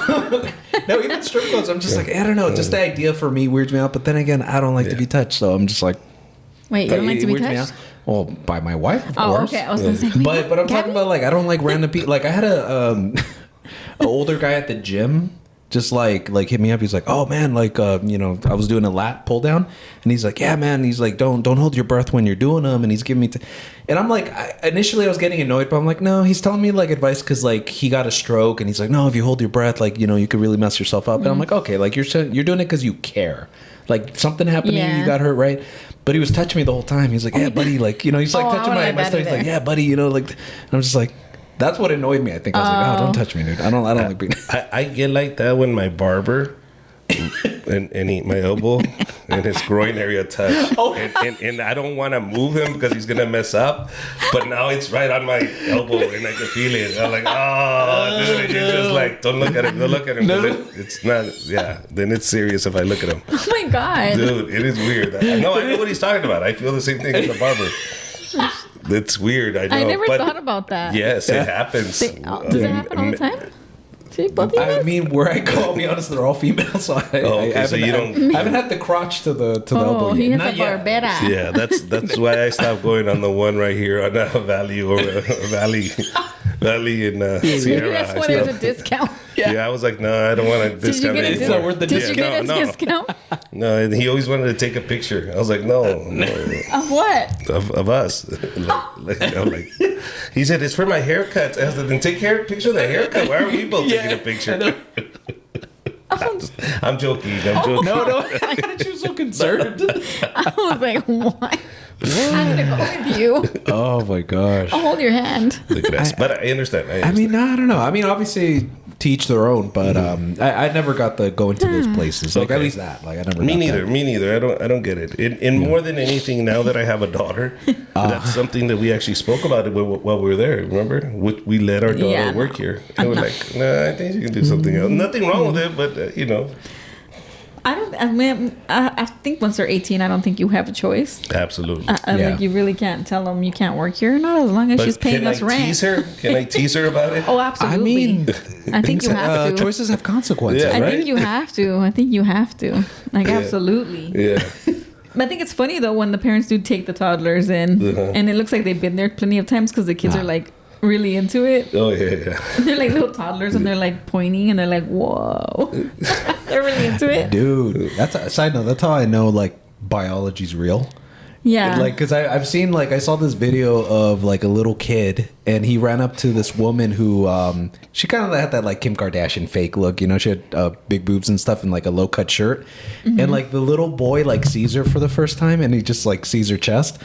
[SPEAKER 3] No, even strip clubs, I'm just like, I don't know. Just the idea for me weirds me out. But then again, I don't like to be touched. So I'm just like,
[SPEAKER 2] Wait, you don't like to be
[SPEAKER 3] weirds me
[SPEAKER 2] touched?
[SPEAKER 3] out. Well, by my wife, of
[SPEAKER 2] Oh,
[SPEAKER 3] course.
[SPEAKER 2] okay. I was going to say,
[SPEAKER 3] But I'm talking about, like, I don't like random people. Like, I had a older guy at the gym just like hit me up. He's like, oh man, like you know, I was doing a lat pull down, and he's like, yeah man, he's like, don't hold your breath when you're doing them, and he's giving me and I'm like, initially I was getting annoyed, but I'm like, no, he's telling me like advice because like he got a stroke, and he's like, no, if you hold your breath, like, you know, you could really mess yourself up. And I'm like, okay, like you're doing it because you care, like something happened to you, you got hurt, right? But he was touching me the whole time. He's like, yeah buddy, like, you know, he's like touching my stomach. He's like, yeah buddy, you know, like, and I'm just like, that's what annoyed me. I think I was like, oh, don't touch me, dude. I don't like being.
[SPEAKER 1] I get like that when my barber and my elbow and his groin area touch. And I don't want to move him because he's gonna mess up. But now it's right on my elbow and I can feel it. I'm like, oh, dude, and you're just like, don't look at him. Don't look at him. No. It's not. Yeah. Then it's serious if I look at him.
[SPEAKER 2] Oh my god,
[SPEAKER 1] dude, it is weird. I know what he's talking about. I feel the same thing as the barber. It's weird. I know.
[SPEAKER 2] I never thought about that.
[SPEAKER 1] Yes, it happens.
[SPEAKER 2] Does it happen all the time?
[SPEAKER 3] I mean, where I go, I'll be honest, they're all female, so I haven't had the crotch to the elbow yet.
[SPEAKER 2] He has
[SPEAKER 3] Not
[SPEAKER 2] a
[SPEAKER 3] yet.
[SPEAKER 2] barbera.
[SPEAKER 1] Yeah, that's why I stopped going on the one right here on Valley in Sierra.
[SPEAKER 2] Maybe that's when it's a discount.
[SPEAKER 1] Yeah, I was like, no, I don't want a discount.
[SPEAKER 2] Did you get a discount?
[SPEAKER 1] No, and he always wanted to take a picture. I was like, no.
[SPEAKER 2] Of what?
[SPEAKER 1] Of us. I'm like, he said, it's for my haircut. I was like, then take picture of the haircut. Why are we both taking a picture? I'm joking.
[SPEAKER 3] No. Why did you so concerned?
[SPEAKER 2] I was like, what? I'm gonna go with you.
[SPEAKER 3] Oh my gosh.
[SPEAKER 2] I'll hold your hand.
[SPEAKER 1] Look at us. But I understand.
[SPEAKER 3] I mean, I don't know. I mean, obviously, to each their own. But I never got to go into those places. Like, at least that. Like, I never.
[SPEAKER 1] Me neither. I don't get it. And more than anything, now that I have a daughter, that's something that we actually spoke about it while we were there. Remember, we let our daughter work here. And we're like, nah, I think you can do something else. Nothing wrong with it, but you know.
[SPEAKER 2] I think once they're 18, I don't think you have a choice.
[SPEAKER 1] Absolutely.
[SPEAKER 2] Like, you really can't tell them you can't work here. Not as long as she's paying us rent.
[SPEAKER 1] Can I tease her about it?
[SPEAKER 2] Oh, absolutely.
[SPEAKER 3] I mean,
[SPEAKER 2] I think you have to.
[SPEAKER 3] Choices have consequences, right?
[SPEAKER 2] I think you have to. Like, absolutely.
[SPEAKER 1] Yeah.
[SPEAKER 2] But I think it's funny, though, when the parents do take the toddlers in, and it looks like they've been there plenty of times because the kids are, like, really into it.
[SPEAKER 1] Oh, yeah.
[SPEAKER 2] They're like little toddlers, and they're, like, pointing, and they're like, whoa. They're really into it.
[SPEAKER 3] Dude, that's a side note. That's how I know, like, biology's real.
[SPEAKER 2] Yeah.
[SPEAKER 3] Like, because I've seen, like, I saw this video of, like, a little kid, and he ran up to this woman who, she kind of had that, like, Kim Kardashian fake look, you know? She had big boobs and stuff and, like, a low-cut shirt. Mm-hmm. And, like, the little boy, like, sees her for the first time, and he just, like, sees her chest.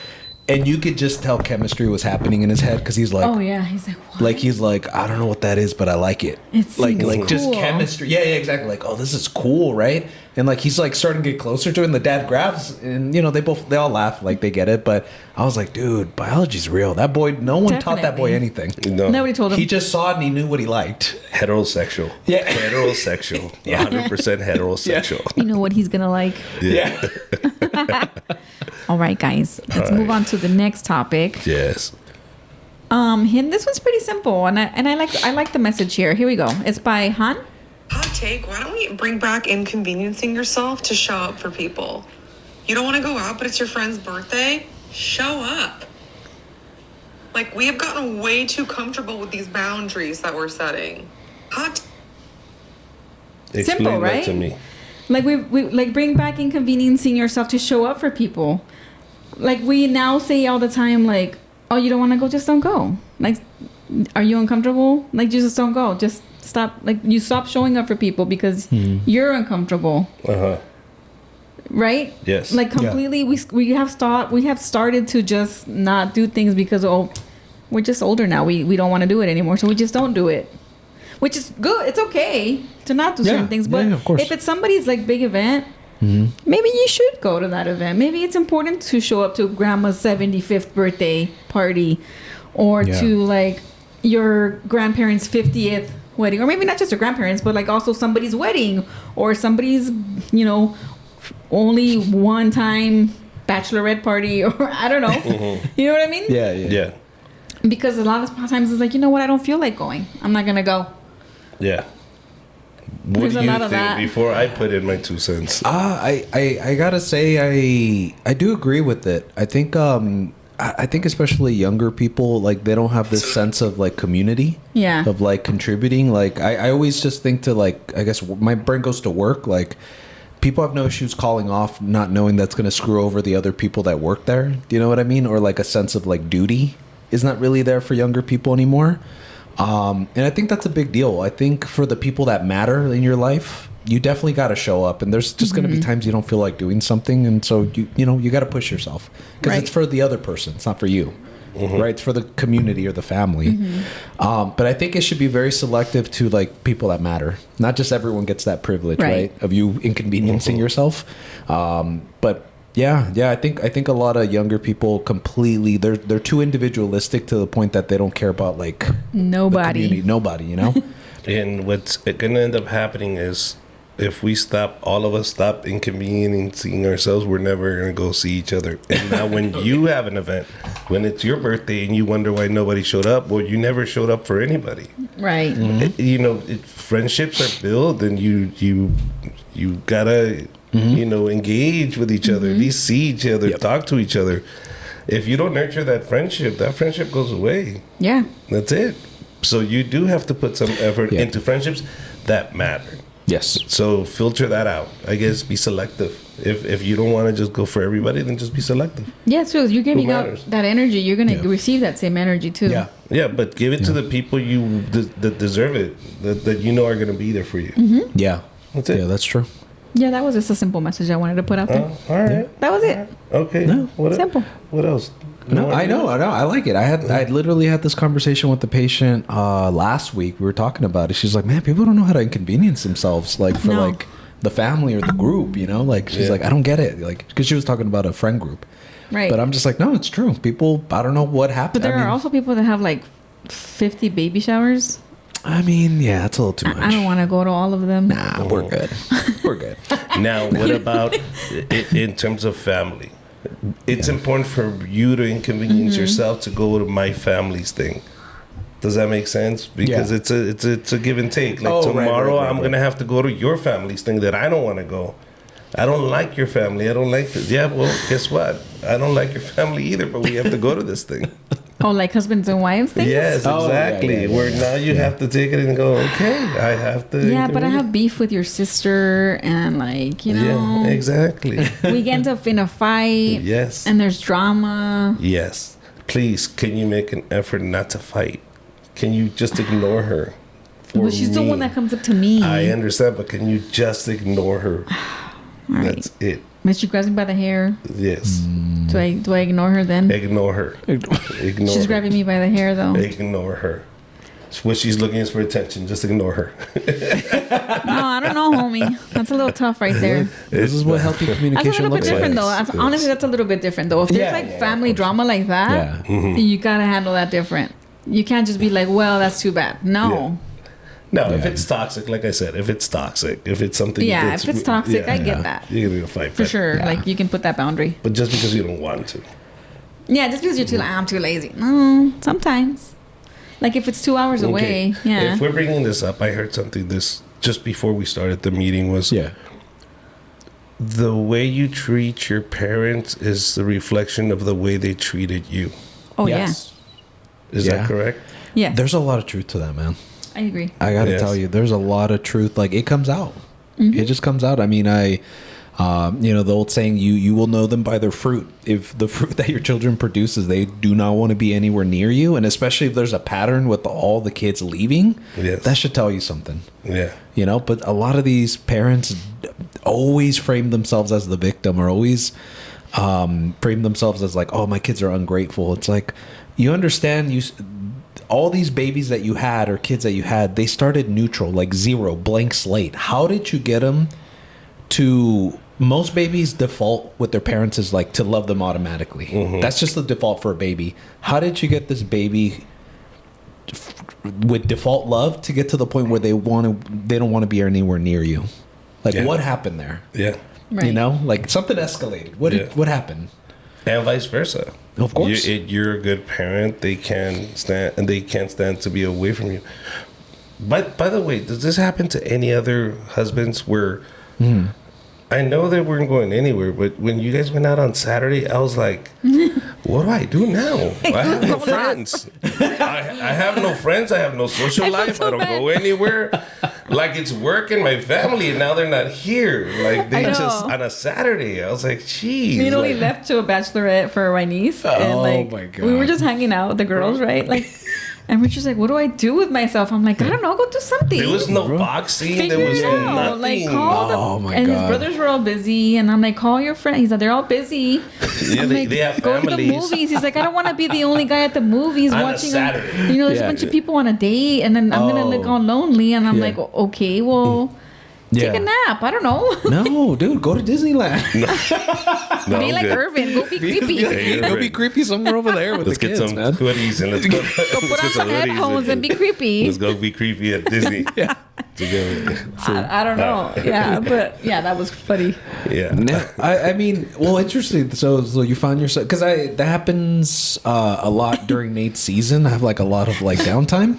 [SPEAKER 3] And you could just tell chemistry was happening in his head because he's like,
[SPEAKER 2] oh yeah, he's like, what?
[SPEAKER 3] Like, he's like, I don't know what that is, but I like it.
[SPEAKER 2] It's
[SPEAKER 3] like
[SPEAKER 2] cool.
[SPEAKER 3] Just chemistry. Yeah, exactly. Like, oh, this is cool, right? And like, he's like starting to get closer to it, and the dad grabs, and you know, they all laugh, like they get it. But I was like, dude, biology's real. That boy, no one taught that boy anything.
[SPEAKER 1] No.
[SPEAKER 2] Nobody told him.
[SPEAKER 3] He just saw it and he knew what he liked.
[SPEAKER 1] Heterosexual.
[SPEAKER 3] Yeah.
[SPEAKER 1] Heterosexual. 100% heterosexual.
[SPEAKER 2] You know what he's gonna like.
[SPEAKER 1] Yeah.
[SPEAKER 2] All right, guys. Let's move on to the next topic.
[SPEAKER 1] Yes.
[SPEAKER 2] This one's pretty simple, and I like the message here. Here we go. It's by Han.
[SPEAKER 5] Hot take, why don't we bring back inconveniencing yourself to show up for people? You don't want to go out, but it's your friend's birthday? Show up. Like, we have gotten way too comfortable with these boundaries that we're setting.
[SPEAKER 1] Explain
[SPEAKER 2] Simple, right?
[SPEAKER 1] that to me.
[SPEAKER 2] Like, we like bring back inconveniencing yourself to show up for people. Like, we now say all the time, like, oh, you don't want to go, just don't go. Like, are you uncomfortable? Like, you just don't go. Just stop. Like, you stop showing up for people because you're uncomfortable. Right?
[SPEAKER 1] Yes.
[SPEAKER 2] Like, completely. Yeah. We have started to just not do things because we're just older now. We don't want to do it anymore, so we just don't do it. Which is good. It's okay to not do certain things, but
[SPEAKER 3] of course.
[SPEAKER 2] If it's somebody's like big event, maybe you should go to that event. Maybe it's important to show up to grandma's 75th birthday party, or to like your grandparents' 50th wedding, or maybe not just your grandparents, but like also somebody's wedding, or somebody's, you know, only one time bachelorette party, or I don't know. You know what I mean?
[SPEAKER 1] Yeah.
[SPEAKER 2] Because a lot of times it's like, you know what, I don't feel like going. I'm not gonna go.
[SPEAKER 1] Yeah. What do you think before I put in my 2 cents?
[SPEAKER 3] I gotta say I do agree with it. I think I think especially younger people, like they don't have this sense of like community, of like contributing. Like I always just think to like, I guess my brain goes to work. Like people have no issues calling off, not knowing that's going to screw over the other people that work there. Do you know what I mean? Or like a sense of like duty is not really there for younger people anymore. And I think that's a big deal. I think for the people that matter in your life, you definitely got to show up, and there's just going to be times you don't feel like doing something, and so you got to push yourself because it's for the other person, it's not for you, right? It's for the community or the family. But I think it should be very selective to like people that matter. Not just everyone gets that privilege, right? Of you inconveniencing yourself. But yeah, I think a lot of younger people completely they're too individualistic to the point that they don't care about like
[SPEAKER 2] nobody,
[SPEAKER 3] you know.
[SPEAKER 1] And what's going to end up happening is, if all of us stop inconveniencing ourselves, we're never going to go see each other. And now when you have an event, when it's your birthday and you wonder why nobody showed up, well, you never showed up for anybody.
[SPEAKER 2] Right.
[SPEAKER 1] Friendships are built, and you got to, engage with each other, at least see each other, talk to each other. If you don't nurture that friendship goes away. Yeah. That's it. So you do have to put some effort into friendships that matter.
[SPEAKER 3] Yes.
[SPEAKER 1] So filter that out. I guess be selective. If you don't want to just go for everybody, then just be selective.
[SPEAKER 2] Yeah, it's true. You're giving out that energy. You're going to receive that same energy too.
[SPEAKER 1] Yeah. Yeah, but give it to the people that deserve it, that you know are going to be there for you.
[SPEAKER 3] Yeah.
[SPEAKER 1] That's it.
[SPEAKER 3] Yeah, that's true.
[SPEAKER 2] Yeah, that was just a simple message I wanted to put out there.
[SPEAKER 1] All right.
[SPEAKER 2] That was it.
[SPEAKER 1] Okay.
[SPEAKER 3] No,
[SPEAKER 2] simple.
[SPEAKER 1] What else?
[SPEAKER 3] No, I know. I like it. I literally had this conversation with the patient last week. We were talking about it. She's like, man, people don't know how to inconvenience themselves, like for like the family or the group, like she's like, I don't get it, like, because she was talking about a friend group,
[SPEAKER 2] right?
[SPEAKER 3] But I'm just like, no, it's true. People, I don't know what happened.
[SPEAKER 2] But there are also people that have like 50 baby showers.
[SPEAKER 3] I mean, yeah, that's a little too much.
[SPEAKER 2] I don't want to go to all of them.
[SPEAKER 3] Nah, we're good. We're good.
[SPEAKER 1] Now, what about in terms of family? It's important for you to inconvenience yourself to go to my family's thing. Does that make sense? Because it's a give and take. Like tomorrow, I'm gonna have to go to your family's thing that I don't want to go. I don't like your family. I don't like this. Yeah, well, guess what? I don't like your family either, but we have to go to this thing.
[SPEAKER 2] Oh, like husbands and wives things?
[SPEAKER 1] Yes, exactly. Where now you have to take it and go, okay, I have to.
[SPEAKER 2] Yeah, but I have beef with your sister, and like,
[SPEAKER 1] Yeah, exactly.
[SPEAKER 2] we get up in a fight.
[SPEAKER 1] Yes.
[SPEAKER 2] And there's drama.
[SPEAKER 1] Yes. Please, can you make an effort not to fight? Can you just ignore her?
[SPEAKER 2] Well, she's the one that comes up to me.
[SPEAKER 1] I understand, but can you just ignore her?
[SPEAKER 2] All
[SPEAKER 1] That's it.
[SPEAKER 2] But she grabs me by the hair.
[SPEAKER 1] Yes.
[SPEAKER 2] Do I ignore her then?
[SPEAKER 1] Ignore her. Ignore
[SPEAKER 2] She's grabbing me by the hair though.
[SPEAKER 1] Ignore her. What she's looking is for attention. Just ignore her.
[SPEAKER 2] No, I don't know, homie. That's a little tough right there.
[SPEAKER 3] This is what healthy communication looks like.
[SPEAKER 2] That's a little bit different though. Honestly, that's a little bit different though. If there's family drama like that, you gotta handle that different. You can't just be like, well, that's too bad. No.
[SPEAKER 1] No, if it's toxic, like I said, if it's toxic, if it's something...
[SPEAKER 2] Yeah, if it's toxic, I get that.
[SPEAKER 1] You're going to fight
[SPEAKER 2] for sure. Yeah. Like, you can put that boundary.
[SPEAKER 1] But just because you don't want to.
[SPEAKER 2] Yeah, just because you're too... I'm too lazy. No, sometimes. Like, if it's 2 hours away, yeah.
[SPEAKER 1] If we're bringing this up, I heard something just before we started the meeting was...
[SPEAKER 3] Yeah.
[SPEAKER 1] The way you treat your parents is the reflection of the way they treated you.
[SPEAKER 2] Oh, yes.
[SPEAKER 1] Is that correct?
[SPEAKER 2] Yeah.
[SPEAKER 3] There's a lot of truth to that, man.
[SPEAKER 2] I agree.
[SPEAKER 3] I gotta tell you, there's a lot of truth. Like, it comes out. It just comes out. I mean, the old saying, you will know them by their fruit. If the fruit that your children produces, they do not want to be anywhere near you, and especially if there's a pattern with all the kids leaving, that should tell you something.
[SPEAKER 1] Yeah.
[SPEAKER 3] But a lot of these parents always frame themselves as the victim, or always frame themselves as like, oh, my kids are ungrateful. It's like, you understand, all these babies that you had or kids that you had, they started neutral, like zero, blank slate. How did you get them to... Most babies default with their parents is like to love them automatically. That's just the default for a baby. How did you get this baby with default love to get to the point where they don't want to be anywhere near you? Like, what happened there?
[SPEAKER 1] Yeah.
[SPEAKER 2] Right.
[SPEAKER 3] Like something escalated. What happened?
[SPEAKER 1] And vice versa.
[SPEAKER 3] Of course.
[SPEAKER 1] You're a good parent. They can't stand to be away from you. But by the way, does this happen to any other husbands where I know they weren't going anywhere, but when you guys went out on Saturday, I was like, what do I do now? I have no friends. I have no friends. I have no social life. I don't go anywhere. Like, it's work and my family, and now they're not here. Like, they just on a Saturday. I was like, geez.
[SPEAKER 2] You know,
[SPEAKER 1] like,
[SPEAKER 2] we left to a bachelorette for my niece, and like
[SPEAKER 3] my God.
[SPEAKER 2] we were just hanging out with the girls, right? Like, and Richard's like, "What do I do with myself?" I'm like, "I don't know. Go do something."
[SPEAKER 1] there was no boxing.
[SPEAKER 2] Figure
[SPEAKER 1] There was
[SPEAKER 2] it out.
[SPEAKER 1] nothing.
[SPEAKER 2] Like, call
[SPEAKER 3] Oh, my
[SPEAKER 2] and his
[SPEAKER 3] God.
[SPEAKER 2] brothers were all busy, and I'm like, "Call your friends." He's like, "They're all busy."
[SPEAKER 1] Yeah,
[SPEAKER 2] I'm
[SPEAKER 1] they,
[SPEAKER 2] like,
[SPEAKER 1] they have
[SPEAKER 2] go to the
[SPEAKER 1] families.
[SPEAKER 2] movies. He's like, I don't want to be the only guy at the movies
[SPEAKER 1] On a
[SPEAKER 2] watching.
[SPEAKER 1] Saturday.
[SPEAKER 2] You know, there's
[SPEAKER 3] Yeah.
[SPEAKER 2] a bunch of people on a date, and then I'm gonna look all lonely. And I'm
[SPEAKER 3] Yeah.
[SPEAKER 2] like, okay, well, take a nap. I don't know.
[SPEAKER 3] No, dude, go to Disneyland.
[SPEAKER 1] No,
[SPEAKER 2] Be
[SPEAKER 1] I'm
[SPEAKER 2] like
[SPEAKER 1] good.
[SPEAKER 2] Irvin. Go be creepy.
[SPEAKER 1] Hey,
[SPEAKER 3] Go be
[SPEAKER 1] Irvin.
[SPEAKER 3] creepy somewhere over there with
[SPEAKER 1] Let's
[SPEAKER 3] the
[SPEAKER 1] get
[SPEAKER 3] kids,
[SPEAKER 1] some
[SPEAKER 3] man.
[SPEAKER 1] hoodies and let's go.
[SPEAKER 2] Go put on some headphones and be creepy.
[SPEAKER 1] Let's go be creepy at Disney. Together.
[SPEAKER 2] I don't know. Yeah, but yeah, that was funny.
[SPEAKER 1] Yeah.
[SPEAKER 3] No, I mean, well, interesting. So you found yourself because that happens a lot during Nate's season. I have like a lot of like downtime.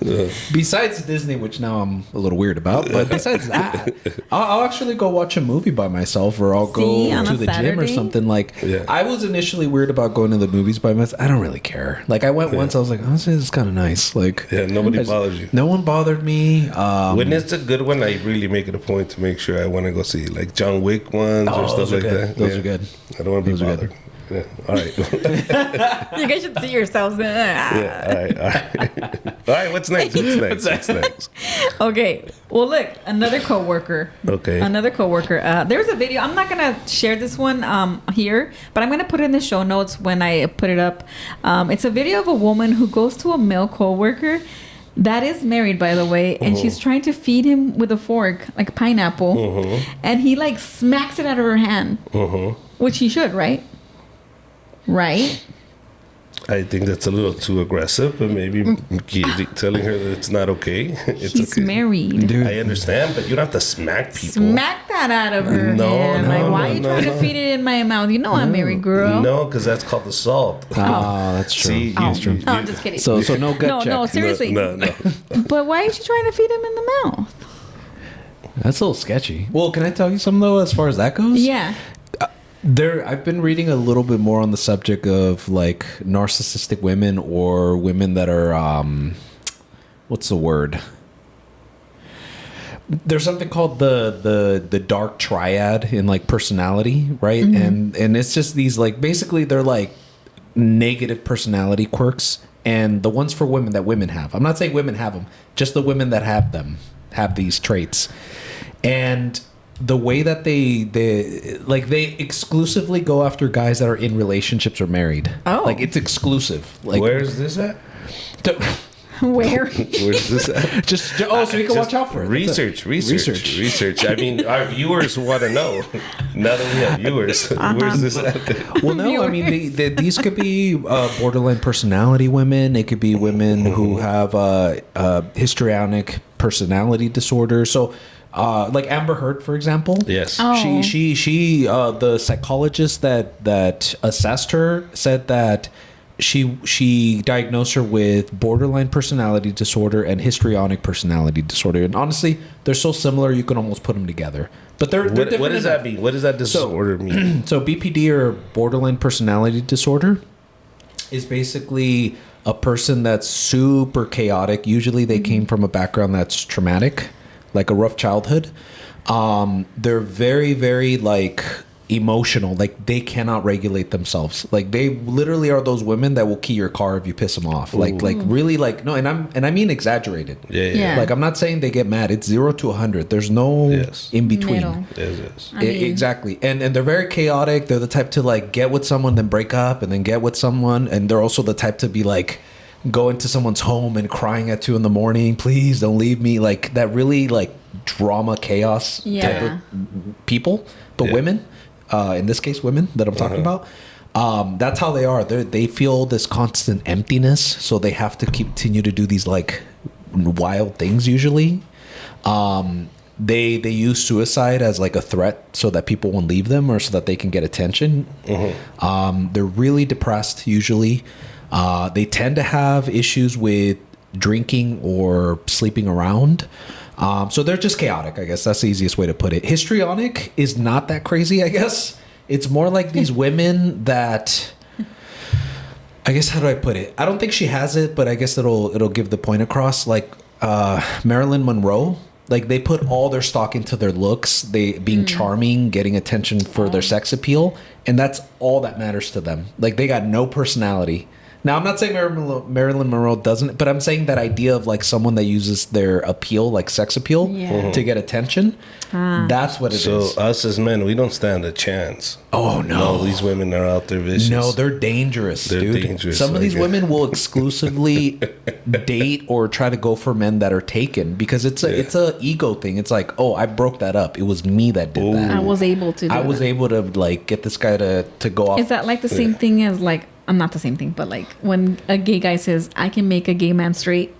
[SPEAKER 3] Besides Disney, which now I'm a little weird about, but besides that, I'll actually go watch a movie by myself, or I'll go
[SPEAKER 2] See, on
[SPEAKER 3] to
[SPEAKER 2] a
[SPEAKER 3] the gym or
[SPEAKER 2] Saturday?
[SPEAKER 3] something. Like,
[SPEAKER 1] Yeah.
[SPEAKER 3] I was initially weird about going to the movies by myself. I don't really care. Like, I went once. I was like, honestly, this is kind of nice. Like,
[SPEAKER 1] Yeah, nobody bothers you.
[SPEAKER 3] no one bothered me.
[SPEAKER 1] When it's a good one, I really make it a point to make sure I want to go see like John Wick ones or
[SPEAKER 3] Oh,
[SPEAKER 1] stuff
[SPEAKER 3] those are
[SPEAKER 1] like
[SPEAKER 3] good.
[SPEAKER 1] that.
[SPEAKER 3] Those
[SPEAKER 1] Yeah.
[SPEAKER 3] are good.
[SPEAKER 1] I don't want to be
[SPEAKER 3] Those are good.
[SPEAKER 1] bothered. Yeah. All right.
[SPEAKER 2] You guys should see yourselves.
[SPEAKER 1] Yeah. All right. All right. All right. What's next? What's next?
[SPEAKER 2] Okay. Well, look, another coworker.
[SPEAKER 1] Okay.
[SPEAKER 2] Another coworker. There's a video. I'm not gonna share this one here, but I'm gonna put it in the show notes when I put it up. It's a video of a woman who goes to a male coworker that is married, by the way, and she's trying to feed him with a fork, like pineapple, and he like smacks it out of her hand, which he should, right? Right?
[SPEAKER 1] I think that's a little too aggressive, but maybe telling her that it's not okay. It's
[SPEAKER 2] He's
[SPEAKER 1] okay.
[SPEAKER 2] married.
[SPEAKER 1] I understand, but you don't have to smack people.
[SPEAKER 2] Smack that out of her
[SPEAKER 1] No,
[SPEAKER 2] hand.
[SPEAKER 1] no,
[SPEAKER 2] Like, why
[SPEAKER 1] no,
[SPEAKER 2] are you
[SPEAKER 1] no,
[SPEAKER 2] trying
[SPEAKER 1] no.
[SPEAKER 2] to feed it in my mouth? You know I'm married, girl.
[SPEAKER 1] No, because that's called assault.
[SPEAKER 3] Oh, that's true.
[SPEAKER 1] See,
[SPEAKER 3] That's true.
[SPEAKER 2] Oh, I'm just kidding.
[SPEAKER 3] So no gut
[SPEAKER 2] no,
[SPEAKER 3] check.
[SPEAKER 2] no, seriously.
[SPEAKER 1] No.
[SPEAKER 2] But why is she trying to feed him in the mouth?
[SPEAKER 3] That's a little sketchy. Well, can I tell you something though, as far as that goes?
[SPEAKER 2] Yeah.
[SPEAKER 3] I've been reading a little bit more on the subject of like narcissistic women or women that are what's the word? There's something called the dark triad in like personality, right? And it's just these like basically they're like negative personality quirks, and the ones for women that women have. I'm not saying women have them, just the women that have them have these traits. And the way that they exclusively go after guys that are in relationships or married.
[SPEAKER 2] Oh.
[SPEAKER 3] Like it's exclusive. Like
[SPEAKER 1] Where's this at?
[SPEAKER 2] Where?
[SPEAKER 1] Where's this at?
[SPEAKER 3] just so you can watch out for it.
[SPEAKER 1] Research. I mean, our viewers want to know. Now that we have viewers, where's this at?
[SPEAKER 3] Well, no, I mean these could be borderline personality women. It could be women who have histrionic personality disorder. So, like Amber Heard, for example.
[SPEAKER 1] Yes.
[SPEAKER 2] Oh.
[SPEAKER 3] She the psychologist that assessed her said that she diagnosed her with borderline personality disorder and histrionic personality disorder. And honestly, they're so similar you can almost put them together. But they're different.
[SPEAKER 1] What does that mean? What does that disorder mean?
[SPEAKER 3] So BPD, or borderline personality disorder, is basically a person that's super chaotic. Usually they came from a background that's traumatic, like a rough childhood. They're very, very like emotional. Like they cannot regulate themselves. Like they literally are those women that will key your car if you piss them off. Like really like no, and I mean exaggerated.
[SPEAKER 2] Yeah.
[SPEAKER 3] Like I'm not saying they get mad. It's 0 to 100. There's no in between.
[SPEAKER 2] Middle.
[SPEAKER 1] Yes.
[SPEAKER 2] I mean-
[SPEAKER 3] Exactly. And they're very chaotic. They're the type to like get with someone, then break up, and then get with someone. And they're also the type to be like go into someone's home and crying at 2 a.m. Please don't leave me. Like that really like drama chaos type
[SPEAKER 2] Yeah.
[SPEAKER 3] of people. But
[SPEAKER 1] Yeah.
[SPEAKER 3] women, in this case women that I'm talking about, that's how they are. They feel this constant emptiness, so they have to continue to do these like wild things usually. They use suicide as like a threat so that people won't leave them or so that they can get attention. They're really depressed usually. They tend to have issues with drinking or sleeping around. So they're just chaotic, I guess. That's the easiest way to put it. Histrionic is not that crazy, I guess. It's more like these women that I guess, how do I put it? I don't think she has it, but I guess it'll give the point across. Like Marilyn Monroe, like they put all their stock into their looks, they being charming, getting attention for their sex appeal, and that's all that matters to them. Like they got no personality. Now, I'm not saying Marilyn Monroe doesn't, but I'm saying that idea of like someone that uses their appeal, like sex appeal, to get attention. That's what it is.
[SPEAKER 1] So us as men, we don't stand a chance.
[SPEAKER 3] Oh, no.
[SPEAKER 1] These women are out there vicious.
[SPEAKER 3] No, they're dangerous, dude.
[SPEAKER 1] Dangerous.
[SPEAKER 3] Some of these women will exclusively date or try to go for men that are taken because it's a ego thing. It's like, oh, I broke that up. It was me that did that.
[SPEAKER 2] I was able to.
[SPEAKER 3] I was able to like get this guy to go off.
[SPEAKER 2] Is that like the same thing as like? I'm not the same thing, but like when a gay guy says, "I can make a gay man straight."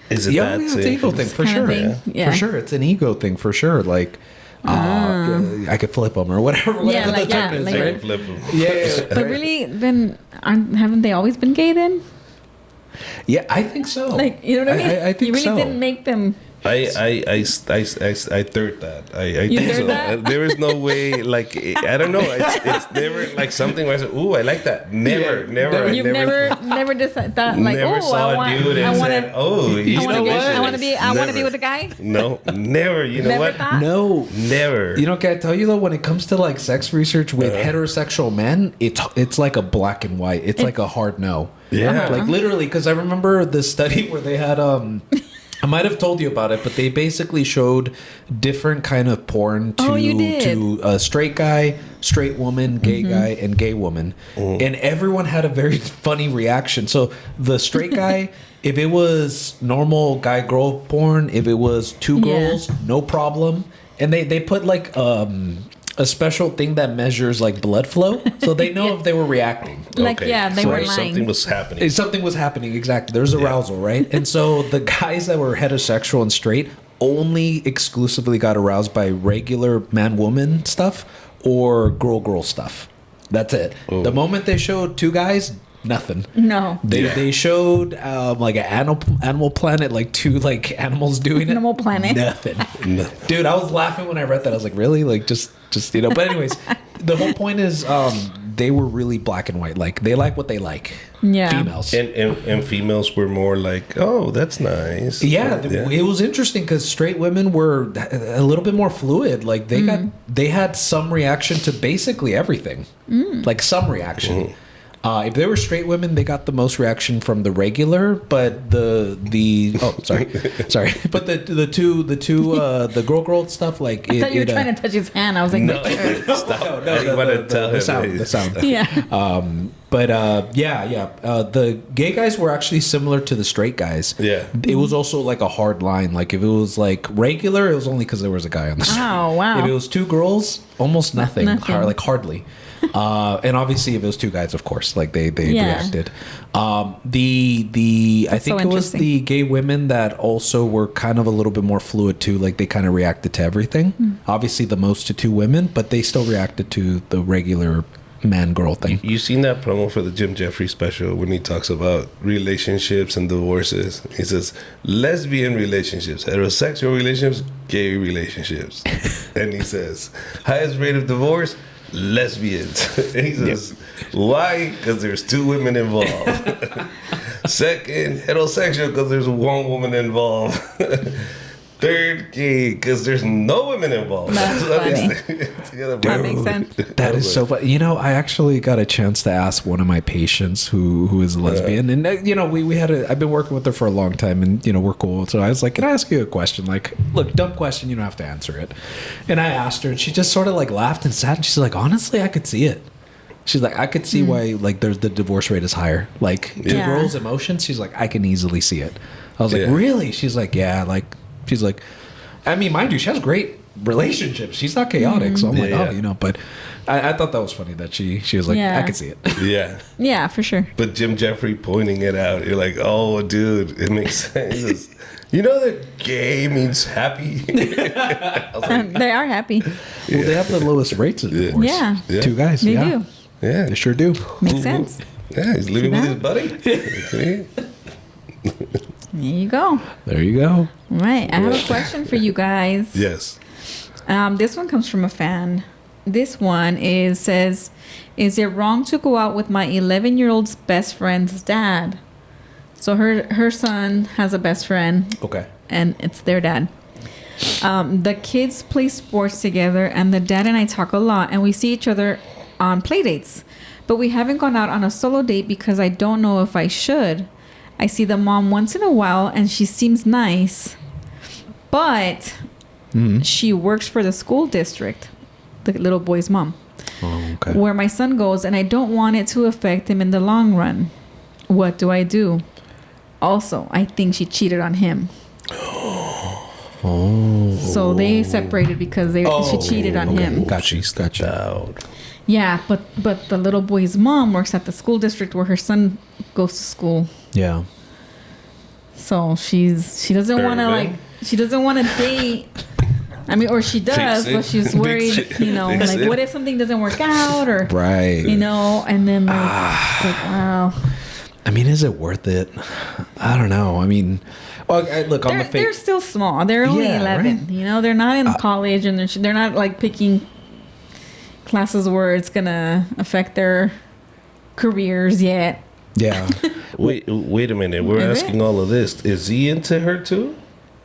[SPEAKER 1] Is it
[SPEAKER 3] Yeah,
[SPEAKER 1] that?
[SPEAKER 3] it's an ego thing for sure.
[SPEAKER 2] Yeah.
[SPEAKER 3] For sure, it's an ego thing for sure. Like, I could flip them or whatever.
[SPEAKER 2] Yeah,
[SPEAKER 3] whatever
[SPEAKER 2] like,
[SPEAKER 3] the term
[SPEAKER 2] yeah,
[SPEAKER 3] is,
[SPEAKER 2] like-
[SPEAKER 3] right?
[SPEAKER 1] Flip 'em.
[SPEAKER 3] Yeah.
[SPEAKER 2] But really, then haven't they always been gay then?
[SPEAKER 3] Yeah, I think so.
[SPEAKER 2] Like, you know what I mean?
[SPEAKER 3] I think
[SPEAKER 2] you really
[SPEAKER 3] so.
[SPEAKER 2] didn't make them.
[SPEAKER 1] I third that. I
[SPEAKER 2] You
[SPEAKER 1] think
[SPEAKER 2] third
[SPEAKER 1] so.
[SPEAKER 2] that?
[SPEAKER 1] There is no way. Like I don't know. It's never like something where I said, "Ooh, I like that." Never.
[SPEAKER 2] You've never decided that like,
[SPEAKER 1] never
[SPEAKER 2] oh,
[SPEAKER 1] saw
[SPEAKER 2] I want,
[SPEAKER 1] a dude and
[SPEAKER 2] I want
[SPEAKER 1] said,
[SPEAKER 2] to.
[SPEAKER 1] "Oh, he's
[SPEAKER 2] I want to be. I want to be
[SPEAKER 1] Never.
[SPEAKER 2] with a guy.
[SPEAKER 1] No, never. You know
[SPEAKER 2] Never
[SPEAKER 1] what?
[SPEAKER 2] thought?
[SPEAKER 3] No.
[SPEAKER 1] Never.
[SPEAKER 3] You know, can I tell you though, when it comes to like sex research with heterosexual men, it's like a black and white. It's like a hard no.
[SPEAKER 1] Yeah.
[SPEAKER 3] Like literally, because I remember the study where they had I might have told you about it, but they basically showed different kind of porn to a straight guy, straight woman, gay guy, and gay woman. And everyone had a very funny reaction. So the straight guy, if it was normal guy-girl porn, if it was two girls, no problem. And they put like a special thing that measures like blood flow, so they know if they were reacting.
[SPEAKER 2] Like, yeah, they were lying.
[SPEAKER 1] Something was happening.
[SPEAKER 3] Something was happening, exactly. There's arousal, right? And so the guys that were heterosexual and straight only exclusively got aroused by regular man-woman stuff or girl-girl stuff. That's it.
[SPEAKER 1] Oh.
[SPEAKER 3] The moment they showed two guys, nothing.
[SPEAKER 2] No.
[SPEAKER 3] They showed like an Animal Planet, like two like animals doing it.
[SPEAKER 2] Animal Planet.
[SPEAKER 3] Nothing. Dude, I was laughing when I read that. I was like, really? Like just you know. But anyways, the whole point is they were really black and white. Like they like what they like.
[SPEAKER 2] Yeah.
[SPEAKER 3] Females.
[SPEAKER 1] And females were more like, oh, that's nice.
[SPEAKER 3] Yeah, it was interesting because straight women were a little bit more fluid. Like they had some reaction to basically everything. Like some reaction. If they were straight women, they got the most reaction from the regular, but sorry, but the girl stuff like
[SPEAKER 2] I thought you were trying to touch his hand. I was like,
[SPEAKER 1] No, stop.
[SPEAKER 3] No,
[SPEAKER 1] I want to tell him.
[SPEAKER 3] the sound.
[SPEAKER 2] yeah.
[SPEAKER 3] The gay guys were actually similar to the straight guys.
[SPEAKER 1] Yeah.
[SPEAKER 3] It was also like a hard line. Like if it was like regular, it was only because there was a guy on the street.
[SPEAKER 2] Oh, wow.
[SPEAKER 3] If it was two girls, almost nothing.
[SPEAKER 2] Nothing.
[SPEAKER 3] Like hardly. And obviously if it was two guys, of course, like they reacted. I think it was the gay women that also were kind of a little bit more fluid too. Like they kind of reacted to everything. Obviously the most to two women, but they still reacted to the regular man-girl thing.
[SPEAKER 1] You seen that promo for the Jim Jeffries special when he talks about relationships and divorces? He says lesbian relationships, heterosexual relationships, gay relationships. And he says highest rate of divorce, lesbians. And he says why? Because there's two women involved. Second, heterosexual, because there's one woman involved. Third, gay, because there's no women involved.
[SPEAKER 2] That's funny.
[SPEAKER 1] That
[SPEAKER 2] makes sense.
[SPEAKER 3] That is so funny. You know, I actually got a chance to ask one of my patients who is a lesbian, and you know, I've been working with her for a long time, and you know, we're cool. So I was like, "Can I ask you a question? Like, look, dumb question. You don't have to answer it." And I asked her, and she just sort of like laughed and sat, and she's like, "Honestly, I could see it." She's like, "I could see why like the divorce rate is higher. Like two girls' emotions." She's like, "I can easily see it." I was like, "Really?" She's like, "Yeah." Like, she's like, I mean, mind you, she has great relationships. She's not chaotic. So I'm like, oh, you know, but I thought that was funny that she was like, I could see it.
[SPEAKER 1] Yeah.
[SPEAKER 2] Yeah, for sure.
[SPEAKER 1] But Jim Jeffrey pointing it out, you're like, oh, dude, it makes sense. You know that gay means happy? I was like,
[SPEAKER 2] They are happy.
[SPEAKER 3] Well, they have the lowest rates of divorce.
[SPEAKER 2] Yeah.
[SPEAKER 3] Two guys.
[SPEAKER 2] They
[SPEAKER 3] yeah.
[SPEAKER 2] do.
[SPEAKER 1] yeah.
[SPEAKER 3] They sure do.
[SPEAKER 2] Makes sense.
[SPEAKER 1] Yeah, he's living with his buddy. Okay.
[SPEAKER 2] There you go.
[SPEAKER 3] There you go.
[SPEAKER 2] All right. I have a question for you guys.
[SPEAKER 1] Yes.
[SPEAKER 2] This one comes from a fan. this one says, is it wrong to go out with my 11-year-old's best friend's dad? So her son has a best friend.
[SPEAKER 3] Okay.
[SPEAKER 2] And it's their dad. The kids play sports together, and the dad and I talk a lot, and we see each other on play dates. But we haven't gone out on a solo date because I don't know if I should. I see the mom once in a while, and she seems nice. But she works for the school district, the little boy's mom.
[SPEAKER 3] Oh, okay.
[SPEAKER 2] Where my son goes, and I don't want it to affect him in the long run. What do I do? Also, I think she cheated on him. So they separated because she cheated on him.
[SPEAKER 3] Gotcha.
[SPEAKER 2] Yeah, but the little boy's mom works at the school district where her son goes to school.
[SPEAKER 3] Yeah.
[SPEAKER 2] So she doesn't want to date. I mean, or she does, but she's worried, what if something doesn't work out, or
[SPEAKER 3] right,
[SPEAKER 2] and then it's like, wow.
[SPEAKER 3] I mean, is it worth it? I don't know. I mean, well, look,
[SPEAKER 2] they're still small. They're only 11. Right? They're not in college, and they're not like picking classes where it's gonna affect their careers yet.
[SPEAKER 3] Yeah.
[SPEAKER 1] Wait a minute. We're asking all of this. Is he into her too?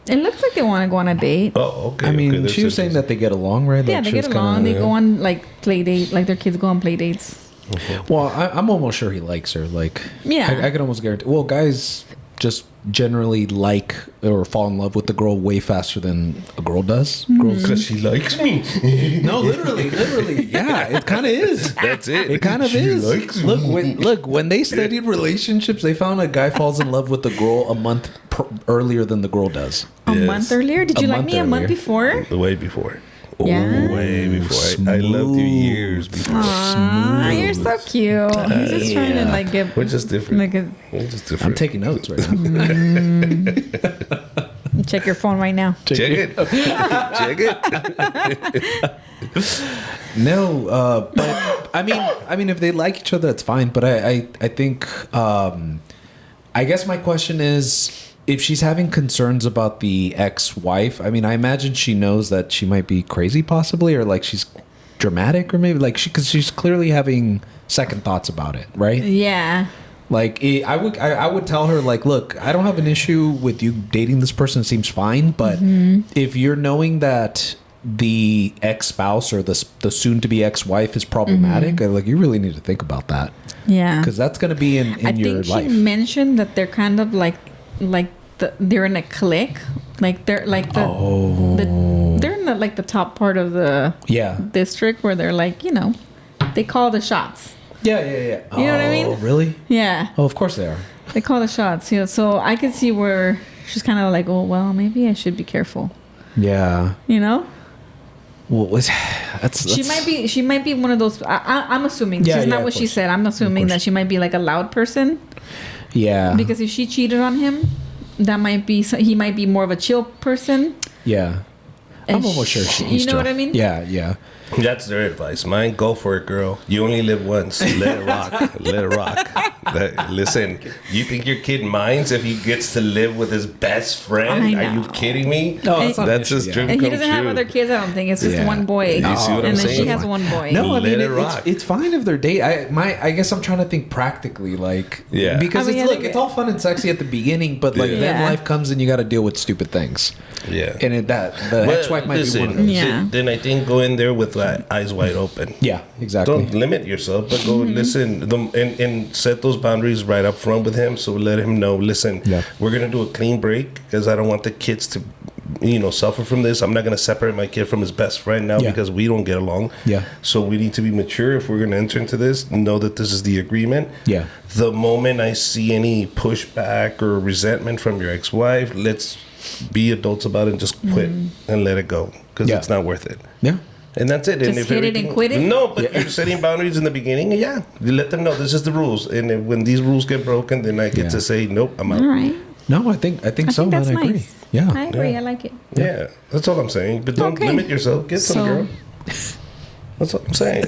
[SPEAKER 2] It looks like they want to go on a date.
[SPEAKER 1] Oh, okay.
[SPEAKER 3] I mean, she was saying that they get along, right?
[SPEAKER 2] Yeah, they get along. They go on like play date, like their kids go on play dates.
[SPEAKER 3] Mm-hmm. Well, I'm almost sure he likes her. Like,
[SPEAKER 2] yeah,
[SPEAKER 3] I can almost guarantee. Well, guys just generally like or fall in love with the girl way faster than a girl does. Girls,
[SPEAKER 1] because she likes me.
[SPEAKER 3] No, literally, yeah, it kind of is.
[SPEAKER 1] That's it.
[SPEAKER 3] It kind of
[SPEAKER 1] she
[SPEAKER 3] is.
[SPEAKER 1] Likes me.
[SPEAKER 3] Look, when they studied relationships, they found a guy falls in love with the girl a month earlier than the girl does.
[SPEAKER 2] A month earlier? Did you like me a month before?
[SPEAKER 1] Way before.
[SPEAKER 2] Yeah.
[SPEAKER 1] Way before. I loved you years before.
[SPEAKER 2] Aww, you're so cute. He's just trying to like get.
[SPEAKER 1] We're just different.
[SPEAKER 2] We're
[SPEAKER 1] just different.
[SPEAKER 3] I'm taking notes right now.
[SPEAKER 2] Check your phone right now.
[SPEAKER 1] Check it. Check it.
[SPEAKER 3] No, but I mean, if they like each other, it's fine. But I think, I guess my question is, if she's having concerns about the ex-wife, I mean, I imagine she knows that she might be crazy, possibly, or like she's dramatic, or maybe like because she's clearly having second thoughts about it, right?
[SPEAKER 2] Yeah.
[SPEAKER 3] Like I would tell her, like, look, I don't have an issue with you dating this person. It seems fine, but if you're knowing that the ex-spouse or the soon-to-be ex-wife is problematic, like, you really need to think about that.
[SPEAKER 2] Yeah.
[SPEAKER 3] Because that's going to be in your life.
[SPEAKER 2] I think she mentioned that they're kind of they're in a clique, like they're like they're in the top part of the district where they're like, they call the shots.
[SPEAKER 3] Yeah.
[SPEAKER 2] You know what I mean?
[SPEAKER 3] Oh, really?
[SPEAKER 2] Yeah.
[SPEAKER 3] Oh, of course they are.
[SPEAKER 2] They call the shots. So I could see where she's kind of like, oh well, maybe I should be careful.
[SPEAKER 3] Yeah. Well,
[SPEAKER 2] she might be one of those. I'm assuming she's not what she said. I'm assuming that she might be like a loud person.
[SPEAKER 3] Yeah.
[SPEAKER 2] Because if she cheated on him, he might be more of a chill person.
[SPEAKER 3] Yeah.
[SPEAKER 2] And
[SPEAKER 3] I'm almost sure she's.
[SPEAKER 2] You know what I mean?
[SPEAKER 3] Yeah.
[SPEAKER 1] That's their advice. Mine, go for it, girl. You only live once. Let it rock. Let it rock. Listen, you think your kid minds if he gets to live with his best friend? Are you kidding me?
[SPEAKER 3] No,
[SPEAKER 1] that's his dream
[SPEAKER 2] and
[SPEAKER 1] come
[SPEAKER 2] he doesn't have other kids, I don't think. It's just one boy.
[SPEAKER 1] You see what I'm
[SPEAKER 2] and then
[SPEAKER 1] saying?
[SPEAKER 2] she has one boy.
[SPEAKER 3] No, I mean,
[SPEAKER 1] rock.
[SPEAKER 3] it's fine if they're dating. I guess I'm trying to think practically, like, because it's all fun and sexy at the beginning, but like then life comes and you got to deal with stupid things.
[SPEAKER 1] Yeah,
[SPEAKER 3] and the ex-wife might be one of those.
[SPEAKER 2] Yeah.
[SPEAKER 1] Then I think go in there with eyes wide open.
[SPEAKER 3] Yeah, exactly.
[SPEAKER 1] Don't limit yourself, but go listen and set those boundaries right up front with him. So let him know. Listen, we're gonna do a clean break because I don't want the kids to, suffer from this. I'm not gonna separate my kid from his best friend now because we don't get along.
[SPEAKER 3] Yeah.
[SPEAKER 1] So we need to be mature if we're gonna enter into this. Know that this is the agreement.
[SPEAKER 3] Yeah.
[SPEAKER 1] The moment I see any pushback or resentment from your ex-wife, let's be adults about it and just quit and let it go because it's not worth it.
[SPEAKER 3] Yeah.
[SPEAKER 1] And that's it.
[SPEAKER 2] Just hit it and quit it?
[SPEAKER 1] No, but you're setting boundaries in the beginning. Yeah. You let them know this is the rules. And then when these rules get broken, then I get to say, nope, I'm out.
[SPEAKER 2] All right.
[SPEAKER 3] No, I think so.
[SPEAKER 2] That's
[SPEAKER 3] and I agree.
[SPEAKER 2] nice.
[SPEAKER 3] Yeah.
[SPEAKER 2] I agree. I like it.
[SPEAKER 1] Yeah. That's all I'm saying. But don't limit yourself. Get some girl. That's what I'm saying.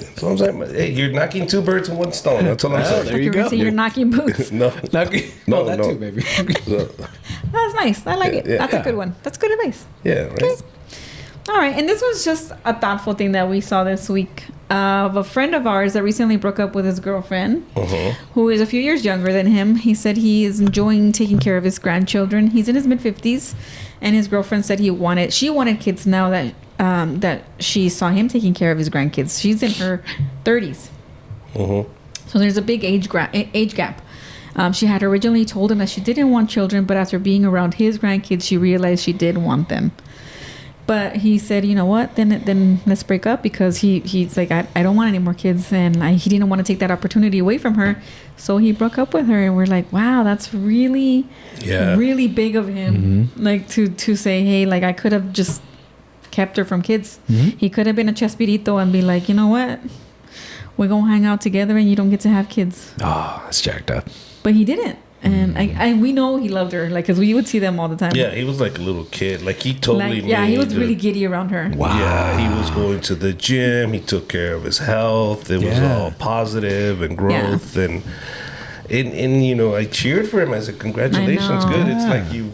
[SPEAKER 1] Hey, you're knocking two birds with one stone. That's all I'm saying.
[SPEAKER 3] There you go.
[SPEAKER 2] You're knocking boots.
[SPEAKER 1] No,
[SPEAKER 3] that too, baby.
[SPEAKER 2] That's nice. I like it. That's a good one. That's good advice.
[SPEAKER 1] Yeah, right.
[SPEAKER 2] Okay. All right, and this was just a thoughtful thing that we saw this week of a friend of ours that recently broke up with his girlfriend, who is a few years younger than him. He said he is enjoying taking care of his grandchildren. He's in his mid-50s, and his girlfriend said she wanted kids now that she saw him taking care of his grandkids. She's in her 30s, so there's a big age gap. She had originally told him that she didn't want children, but after being around his grandkids, she realized she did want them. But he said, you know what, then let's break up, because he's like, I don't want any more kids, and he didn't want to take that opportunity away from her. So he broke up with her, and we're like, wow, that's really, really big of him. Like to say, hey, like I could have just kept her from kids. He could have been a Chespirito and be like, you know what, we're going to hang out together and you don't get to have kids.
[SPEAKER 3] Oh, that's jacked up.
[SPEAKER 2] But he didn't. And we know he loved her, like, because we would see them all the time.
[SPEAKER 1] Yeah, he was like a little kid. Like, he totally
[SPEAKER 2] he was really giddy around her.
[SPEAKER 3] Wow.
[SPEAKER 1] Yeah, he was going to the gym. He took care of his health. It was all positive and growth. And you know, I cheered for him. I said, congratulations, good. It's like you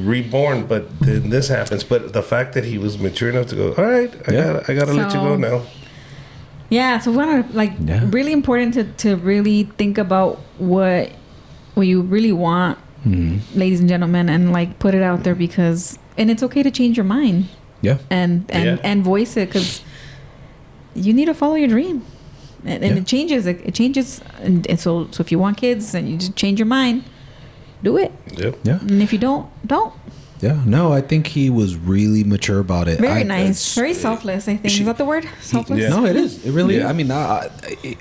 [SPEAKER 1] reborn, but then this happens. But the fact that he was mature enough to go, all right, I gotta let you go now.
[SPEAKER 2] Yeah, so we want to, really important to really think about what you really want, ladies and gentlemen, and like put it out there, and it's okay to change your mind.
[SPEAKER 3] Yeah.
[SPEAKER 2] And voice it, because you need to follow your dream. And it changes. It changes. And so if you want kids and you just change your mind, do it.
[SPEAKER 1] Yep.
[SPEAKER 3] Yeah.
[SPEAKER 2] And if you don't.
[SPEAKER 3] Yeah. No, I think he was really mature about it.
[SPEAKER 2] Very nice. Very selfless, I think. Is that the word? Selfless?
[SPEAKER 3] No, it is. It really, I mean,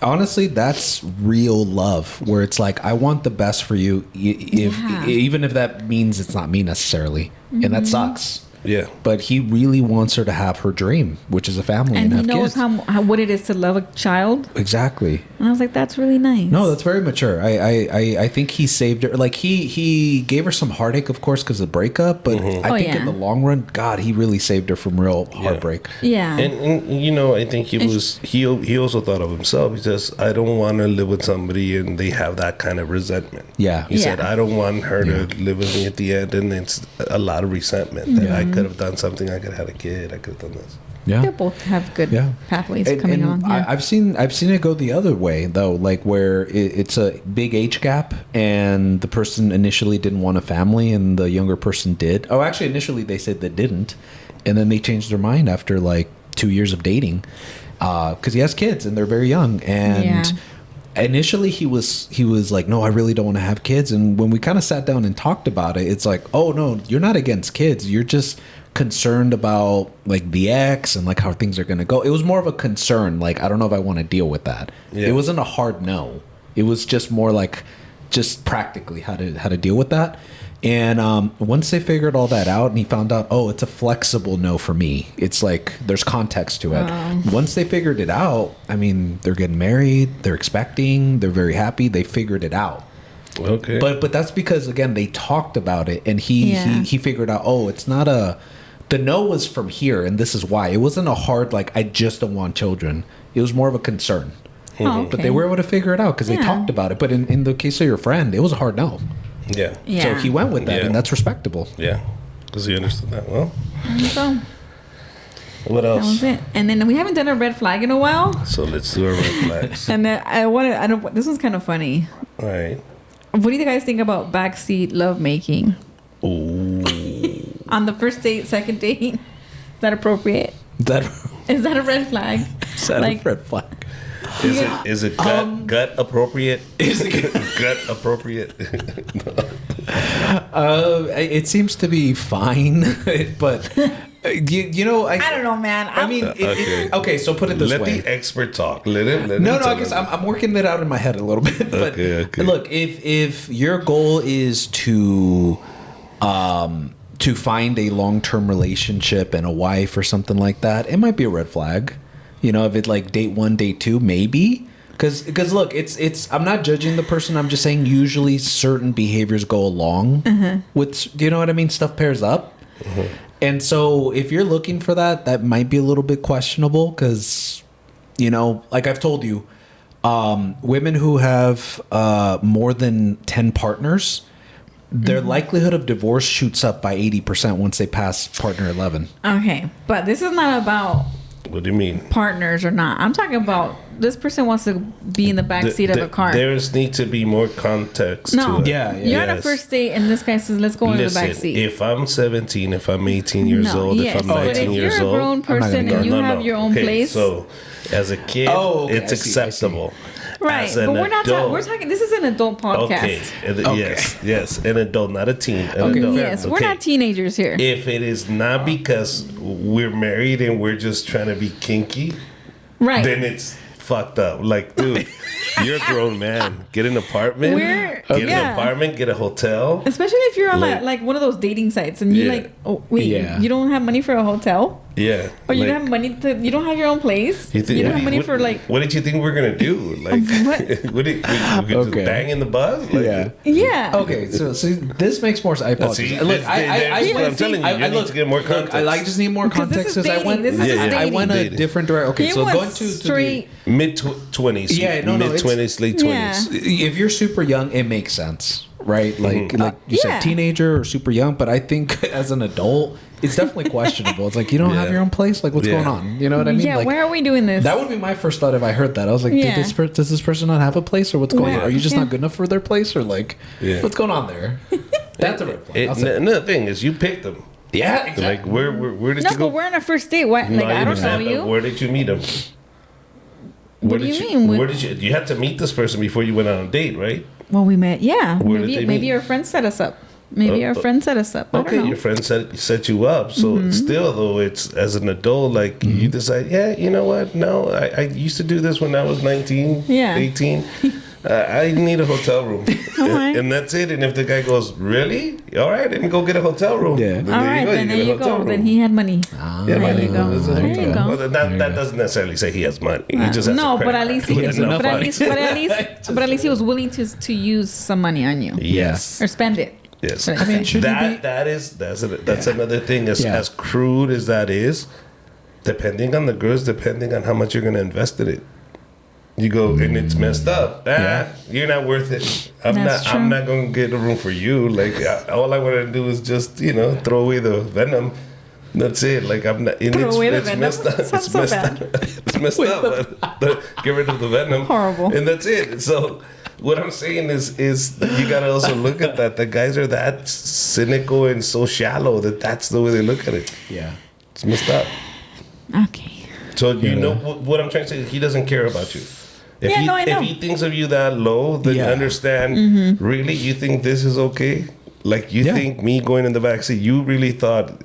[SPEAKER 3] honestly, that's real love, where it's like, I want the best for you, even if that means it's not me necessarily. And that sucks.
[SPEAKER 1] Yeah.
[SPEAKER 3] But he really wants her to have her dream, which is a family and have kids.
[SPEAKER 2] And he knows how what it is to love a child.
[SPEAKER 3] Exactly.
[SPEAKER 2] And I was like, that's really nice.
[SPEAKER 3] No, that's very mature. I think he saved her. Like, he gave her some heartaurtght, of course, because of the breakup. But I think in the long run, God, he really saved her from real heartbreak.
[SPEAKER 2] Yeah.
[SPEAKER 1] And you know, I think he also thought of himself. He says, I don't want to live with somebody and they have that kind of resentment.
[SPEAKER 3] Yeah.
[SPEAKER 1] He said, I don't want her to live with me at the end, and it's a lot of resentment that I could have done something. I could have had a kid. I could have done this.
[SPEAKER 3] Yeah.
[SPEAKER 2] They both have good pathways coming on.
[SPEAKER 3] Yeah. I've seen it go the other way though, like where it's a big age gap, and the person initially didn't want a family, and the younger person did. Oh, actually, initially they said they didn't, and then they changed their mind after like 2 years of dating, because he has kids and they're very young. And initially he was like, no, I really don't want to have kids. And when we kind of sat down and talked about it, it's like, oh no, you're not against kids. You're just concerned about like the ex and like how things are going to go. It was more of a concern. Like, I don't know if I want to deal with that. Yeah. It wasn't a hard no. It was just more like just practically how to deal with that. And once they figured all that out, and he found out, oh, it's a flexible no for me. It's like there's context to it. Once they figured it out, I mean, they're getting married, they're expecting, they're very happy. They figured it out.
[SPEAKER 1] Okay.
[SPEAKER 3] But that's because, again, they talked about it, and he figured out, oh, it's not the no was from here, and this is why. It wasn't a hard, like, I just don't want children. It was more of a concern.
[SPEAKER 2] Oh, okay.
[SPEAKER 3] But they were able to figure it out because they talked about it. But in the case of your friend, it was a hard no.
[SPEAKER 1] Yeah.
[SPEAKER 3] So he went with that, and that's respectable.
[SPEAKER 1] Yeah. Because he understood that. Well.
[SPEAKER 2] So,
[SPEAKER 1] what else?
[SPEAKER 2] that was it. And then we haven't done a red flag in a while.
[SPEAKER 1] So let's do our red flags.
[SPEAKER 2] And then this one's kind of funny.
[SPEAKER 1] All right.
[SPEAKER 2] What do you guys think about backseat lovemaking?
[SPEAKER 1] Ooh.
[SPEAKER 2] On the first date, second date? Is that appropriate? Is that a red flag?
[SPEAKER 3] Is that a red flag?
[SPEAKER 1] Is it gut appropriate? Is it gut appropriate?
[SPEAKER 3] It seems to be fine, but you know, I don't
[SPEAKER 2] know, man.
[SPEAKER 3] I mean, okay. So put it this way.
[SPEAKER 1] Let the expert talk. Let him.
[SPEAKER 3] No. I guess I'm working it out in my head a little bit. But
[SPEAKER 1] okay.
[SPEAKER 3] Look, if your goal is to find a long-term relationship and a wife or something like that, it might be a red flag. You know, if it's like date 1, date 2, maybe. Because look, it's I'm not judging the person. I'm just saying usually certain behaviors go along with, you know what I mean? Stuff pairs up. And so if you're looking for that might be a little bit questionable because, you know, like I've told you, women who have more than 10 partners, their likelihood of divorce shoots up by 80% once they pass partner 11.
[SPEAKER 2] Okay, but this is not about
[SPEAKER 1] What do you mean?
[SPEAKER 2] partners or not. I'm talking about this person wants to be in the back seat of a car.
[SPEAKER 1] There's need to be more context
[SPEAKER 2] No,
[SPEAKER 1] to it.
[SPEAKER 2] You're on a first date, and this guy says, "Let's go in the back seat."
[SPEAKER 1] If I'm 17, if I'm 18 years old, if I'm 19 years
[SPEAKER 2] But if you're a grown
[SPEAKER 1] old,
[SPEAKER 2] person and you have your own place,
[SPEAKER 1] So, as a kid, it's acceptable.
[SPEAKER 2] right?
[SPEAKER 1] As
[SPEAKER 2] But
[SPEAKER 1] an
[SPEAKER 2] we're not talking.
[SPEAKER 1] adult-
[SPEAKER 2] We're talking. This is an adult podcast.
[SPEAKER 1] Okay. Yes, an adult, not a teen. An
[SPEAKER 3] Okay,
[SPEAKER 1] adult.
[SPEAKER 2] Yes, we're not teenagers here.
[SPEAKER 1] If it is not because we're married and we're just trying to be kinky,
[SPEAKER 2] Right.
[SPEAKER 1] then it's fucked up. Like, dude, you're a grown man. Get an apartment. Get an apartment. Get a hotel.
[SPEAKER 2] Especially if you're on like one of those dating sites and you're like, oh wait, you don't have money for a hotel,
[SPEAKER 1] Yeah.
[SPEAKER 2] or you don't have money to, you don't have your own place. You don't have money for like.
[SPEAKER 1] What did you think we were gonna do? Like, what did we could just bang in the bus? Like,
[SPEAKER 2] Yeah.
[SPEAKER 3] Okay, so this makes more sense. I apologize.
[SPEAKER 1] See,
[SPEAKER 3] Look,
[SPEAKER 1] I'm telling you, you need to get more context.
[SPEAKER 3] I just need more context
[SPEAKER 2] this is
[SPEAKER 3] because I went.
[SPEAKER 2] dating. This is just
[SPEAKER 3] I
[SPEAKER 2] dating.
[SPEAKER 3] went a different direction. Okay,
[SPEAKER 2] He
[SPEAKER 3] so
[SPEAKER 2] went
[SPEAKER 3] going to
[SPEAKER 2] straight.
[SPEAKER 1] mid 20s.
[SPEAKER 3] Yeah, no,
[SPEAKER 1] mid 20s, late 20s.
[SPEAKER 2] Yeah.
[SPEAKER 3] if you're super young, it makes sense, right? Like you said, teenager or super young. But I think as an adult, it's definitely questionable. It's like you don't have your own place. Like what's going on? You know what I mean?
[SPEAKER 2] Yeah.
[SPEAKER 3] Like,
[SPEAKER 2] Where are we doing this?
[SPEAKER 3] that would be my first thought if I heard that. I was like, does this person not have a place, or what's going on? Are you just not good enough for their place, or like what's going on there? That's a red flag.
[SPEAKER 1] Another thing is you picked them.
[SPEAKER 3] Yeah, exactly.
[SPEAKER 1] Like where did
[SPEAKER 2] no,
[SPEAKER 1] you go?
[SPEAKER 2] but we're on a first date. What? Like I don't know you.
[SPEAKER 1] Where did you meet him?
[SPEAKER 2] What do you mean?
[SPEAKER 1] Where did you had to meet this person before you went on a date, right?
[SPEAKER 2] Well, we met. Yeah.
[SPEAKER 1] Where did they
[SPEAKER 2] Maybe
[SPEAKER 1] meet?
[SPEAKER 2] your friend set us up. Maybe our friend set us up. I don't
[SPEAKER 1] Okay,
[SPEAKER 2] know.
[SPEAKER 1] your friend set you up. So still, though, it's as an adult, like you decide, you know what? No, I used to do this when I was 19, 18. I need a hotel room. And that's it. And if the guy goes, really? All right, then go get a hotel room.
[SPEAKER 3] Yeah.
[SPEAKER 2] All right, then there you go. Then he had money.
[SPEAKER 1] Yeah,
[SPEAKER 2] there
[SPEAKER 1] money.
[SPEAKER 2] you go.
[SPEAKER 1] There
[SPEAKER 2] There you go.
[SPEAKER 1] Well, that doesn't necessarily say he has money. He just has
[SPEAKER 2] No,
[SPEAKER 1] a credit
[SPEAKER 2] but at
[SPEAKER 1] card.
[SPEAKER 2] least
[SPEAKER 1] He has enough money.
[SPEAKER 2] but at least he was willing to use some money on you.
[SPEAKER 1] Yes.
[SPEAKER 2] Or spend it.
[SPEAKER 1] Yes.
[SPEAKER 2] I mean,
[SPEAKER 3] should
[SPEAKER 1] that's another thing. As crude as that is, depending on the girls, depending on how much you're gonna invest in it. You go and it's messed up. You're not worth it. I'm not gonna get a room for you. Like all I want to do is just throw away the venom. That's it. Like I'm not.
[SPEAKER 2] Throw away the venom?
[SPEAKER 1] Messed up.
[SPEAKER 2] Sounds so bad.
[SPEAKER 1] It's messed up. But get rid of the venom.
[SPEAKER 2] Horrible.
[SPEAKER 1] And that's it. So what I'm saying is you gotta also look at that. The guys are that cynical and so shallow that's the way they look at it.
[SPEAKER 3] Yeah.
[SPEAKER 1] It's messed up.
[SPEAKER 2] Okay.
[SPEAKER 1] So you know what I'm trying to say. He doesn't care about you. If
[SPEAKER 2] I know.
[SPEAKER 1] If he thinks of you that low, then understand. Really, you think this is okay? Like you think me going in the backseat? You really thought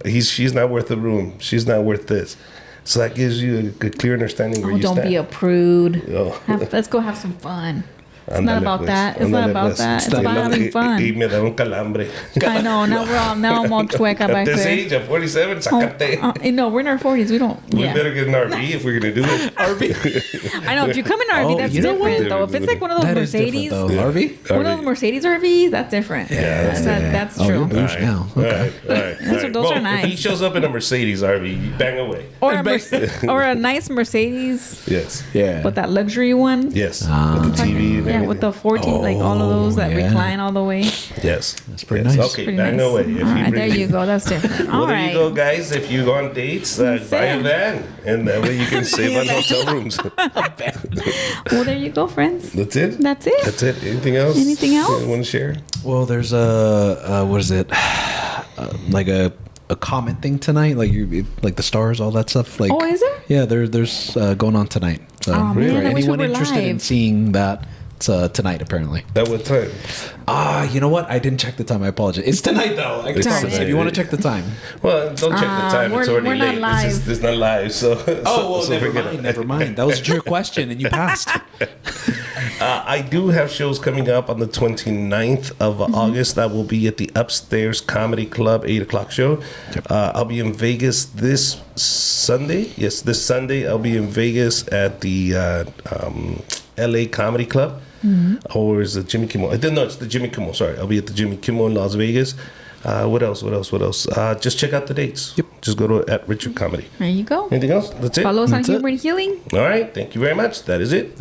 [SPEAKER 1] she's not worth the room. She's not worth this. So that gives you a clear understanding where you stand.
[SPEAKER 2] Don't be a prude.
[SPEAKER 1] Oh.
[SPEAKER 2] Let's go have some fun. It's
[SPEAKER 1] Ándale,
[SPEAKER 2] not about
[SPEAKER 1] pues.
[SPEAKER 2] that. It's not about that. It's about having fun.
[SPEAKER 1] Y me da un calambre.
[SPEAKER 2] I know. Now I'm all chueca
[SPEAKER 1] At
[SPEAKER 2] back
[SPEAKER 1] this
[SPEAKER 2] there.
[SPEAKER 1] age, at 47, sacate.
[SPEAKER 2] No, we're in our 40s. We don't.
[SPEAKER 1] We better get an RV if we're gonna do it.
[SPEAKER 2] I know. If you come in an RV, that's different though. If it's like one of those Mercedes,
[SPEAKER 3] RV?
[SPEAKER 2] one of those Mercedes RVs, that's different.
[SPEAKER 1] Yeah,
[SPEAKER 2] that's true.
[SPEAKER 3] Bougie now. Okay.
[SPEAKER 1] All right.
[SPEAKER 2] Those are
[SPEAKER 1] If he
[SPEAKER 2] nice.
[SPEAKER 1] shows up in a Mercedes RV, you bang away.
[SPEAKER 2] Or a nice Mercedes.
[SPEAKER 1] Yes.
[SPEAKER 3] Yeah.
[SPEAKER 2] With that luxury one.
[SPEAKER 1] Yes. With the TV and everything.
[SPEAKER 2] With the 14, like all of those that recline all the way.
[SPEAKER 1] Yes.
[SPEAKER 3] That's pretty nice.
[SPEAKER 1] Okay,
[SPEAKER 2] Pretty
[SPEAKER 1] bang
[SPEAKER 2] nice.
[SPEAKER 1] away. If
[SPEAKER 2] All
[SPEAKER 1] you
[SPEAKER 2] right, there
[SPEAKER 1] really-
[SPEAKER 2] you go. That's different. All
[SPEAKER 1] Well, there
[SPEAKER 2] right.
[SPEAKER 1] you go, guys. If you go on dates, buy a van, and that way you can save on hotel rooms.
[SPEAKER 2] Well, there you go, friends.
[SPEAKER 1] That's it.
[SPEAKER 2] That's it.
[SPEAKER 1] That's it. Anything else?
[SPEAKER 2] Anything else?
[SPEAKER 1] You want to share?
[SPEAKER 3] Well, there's what is it? Like a comment thing tonight, like the stars, all that stuff. Like,
[SPEAKER 2] Oh, is there?
[SPEAKER 3] Yeah, there's going on tonight. So
[SPEAKER 2] Oh, man,
[SPEAKER 3] for
[SPEAKER 2] I wish we
[SPEAKER 3] anyone
[SPEAKER 2] were
[SPEAKER 3] interested in
[SPEAKER 2] live.
[SPEAKER 3] seeing that, it's tonight apparently.
[SPEAKER 1] At what time?
[SPEAKER 3] You know what? I didn't check the time. I apologize. It's tonight though. I
[SPEAKER 1] It's
[SPEAKER 3] promise.
[SPEAKER 1] tonight.
[SPEAKER 3] If you want to check the time.
[SPEAKER 1] Well, don't check the time. It's
[SPEAKER 2] we're
[SPEAKER 1] already
[SPEAKER 2] not
[SPEAKER 1] late.
[SPEAKER 2] live.
[SPEAKER 1] It's not live. So.
[SPEAKER 3] Never
[SPEAKER 1] forget
[SPEAKER 3] mind.
[SPEAKER 1] it.
[SPEAKER 3] Never mind. That was your question, and you passed.
[SPEAKER 1] I do have shows coming up on the 29th of August. That will be at the Upstairs Comedy Club, 8 o'clock show. I'll be in Vegas this Sunday. Yes, this Sunday I'll be in Vegas at the LA Comedy Club. Or is it Jimmy Kimmel? No, it's the Jimmy Kimmel. Sorry, I'll be at the Jimmy Kimmel in Las Vegas. What else? Just check out the dates. Yep. Just go to @Richard Comedy.
[SPEAKER 2] There you go.
[SPEAKER 1] Anything else? That's it.
[SPEAKER 2] Follow us on
[SPEAKER 3] That's it.
[SPEAKER 2] Humor and Healing.
[SPEAKER 1] All right. Thank you very much. That is it.